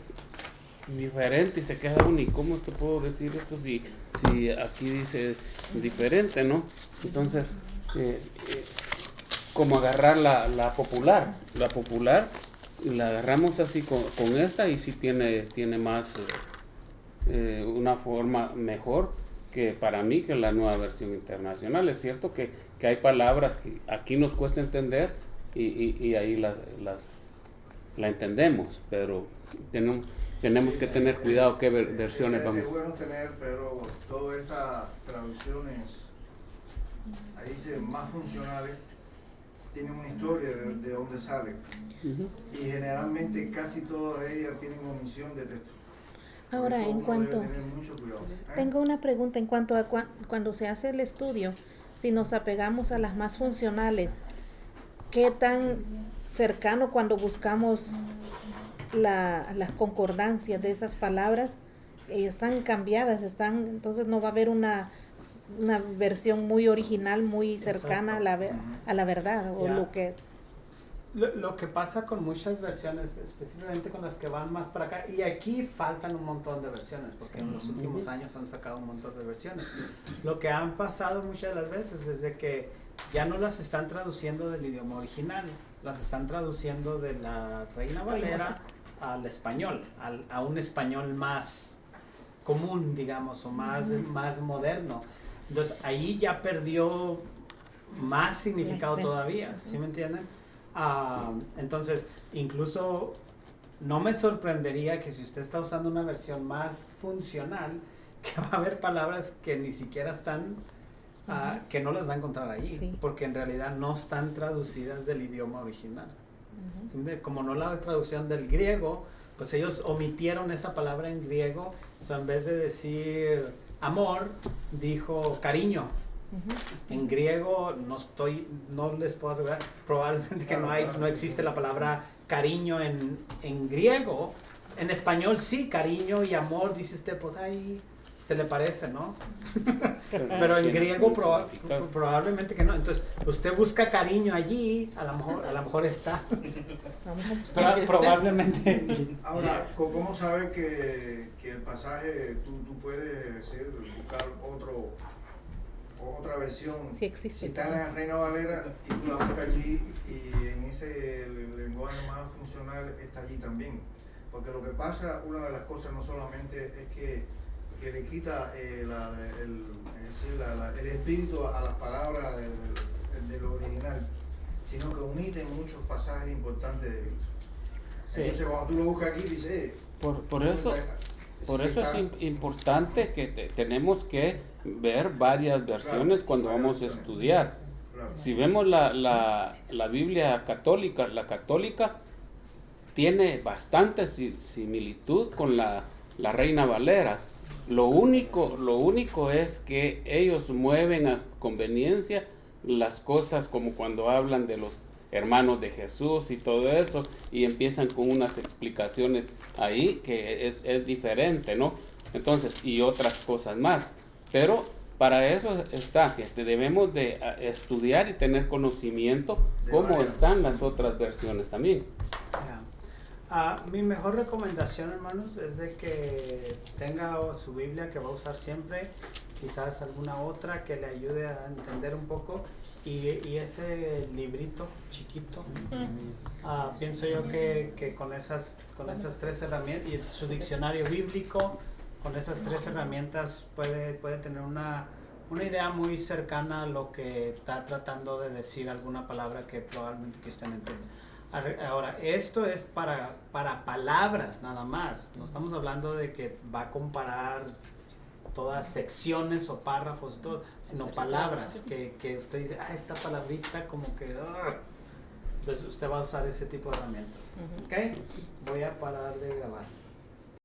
Speaker 4: diferente y se queda uno, ¿y cómo es que puedo decir esto si aquí dice diferente, ¿no? Entonces, como agarrar la popular la agarramos así con esta, y sí tiene más una forma mejor que para mí que la nueva versión internacional. Es cierto que hay palabras que aquí nos cuesta entender y ahí la entendemos, pero tenemos que tener cuidado qué versiones vamos.
Speaker 5: Es bueno tener, pero todas estas traducciones, ahí dice más funcionales, tienen una historia de dónde salen. Y generalmente casi todas ellas tienen omisión de texto.
Speaker 3: Ahora, en cuanto, tengo una pregunta en cuanto a cuando se hace el estudio, si nos apegamos a las más funcionales, ¿qué tan cercano cuando buscamos las concordancias de esas palabras están cambiadas? Entonces no va a haber una versión muy original, muy cercana a la verdad, o lo que...
Speaker 1: Lo que pasa con muchas versiones, específicamente con las que van más para acá, y aquí faltan un montón de versiones, porque en los últimos años han sacado un montón de versiones. Lo que han pasado muchas de las veces es de que ya no las están traduciendo del idioma original, las están traduciendo de la Reina Valera al español, a un español más común, digamos, o más moderno. Entonces ahí ya perdió más significado todavía, ¿sí me entienden? Entonces, incluso no me sorprendería que si usted está usando una versión más funcional, que va a haber palabras que ni siquiera están, que no las va a encontrar ahí, porque en realidad no están traducidas del idioma original. ¿Sí? Como no la traducción del griego, pues ellos omitieron esa palabra en griego, o sea, en vez de decir amor, dijo cariño. En griego no les puedo asegurar, probablemente que no existe la palabra cariño en griego. En español sí, cariño y amor, dice usted, pues ahí se le parece, ¿no? Pero en griego probablemente que no. Entonces, usted busca cariño allí, a lo mejor está. Probablemente.
Speaker 5: Ahora, ¿cómo sabe que el pasaje tú puedes buscar otra versión?
Speaker 3: Sí existe.
Speaker 5: Si está en la Reina Valera y tú la buscas allí, y en ese lenguaje más funcional está allí también. Porque lo que pasa, una de las cosas no solamente es que le quita el espíritu a las palabras del original, sino que omite muchos pasajes importantes de Cristo. Sí. Entonces cuando tú lo buscas aquí, dices,
Speaker 4: por eso es importante que tenemos que ver varias versiones cuando vamos a estudiar. Si vemos la Biblia católica, la católica tiene bastante similitud con la Reina Valera. Lo único es que ellos mueven a conveniencia las cosas, como cuando hablan de los hermanos de Jesús y todo eso, y empiezan con unas explicaciones ahí que es diferente, ¿no? Entonces, y otras cosas más. Pero para eso está, que debemos de estudiar y tener conocimiento cómo están las otras versiones también.
Speaker 1: Mi mejor recomendación, hermanos, es de que tenga su Biblia que va a usar siempre, quizás alguna otra que le ayude a entender un poco, y ese librito chiquito. Pienso yo que con esas tres herramientas y su diccionario bíblico, con esas tres herramientas puede tener una idea muy cercana a lo que está tratando de decir alguna palabra que probablemente que usted no entiende. Ahora, esto es para palabras nada más. No estamos hablando de que va a comparar todas secciones o párrafos y todo, sino palabras que usted dice, esta palabrita como que... Entonces usted va a usar ese tipo de herramientas. ¿Ok? Voy a parar de grabar.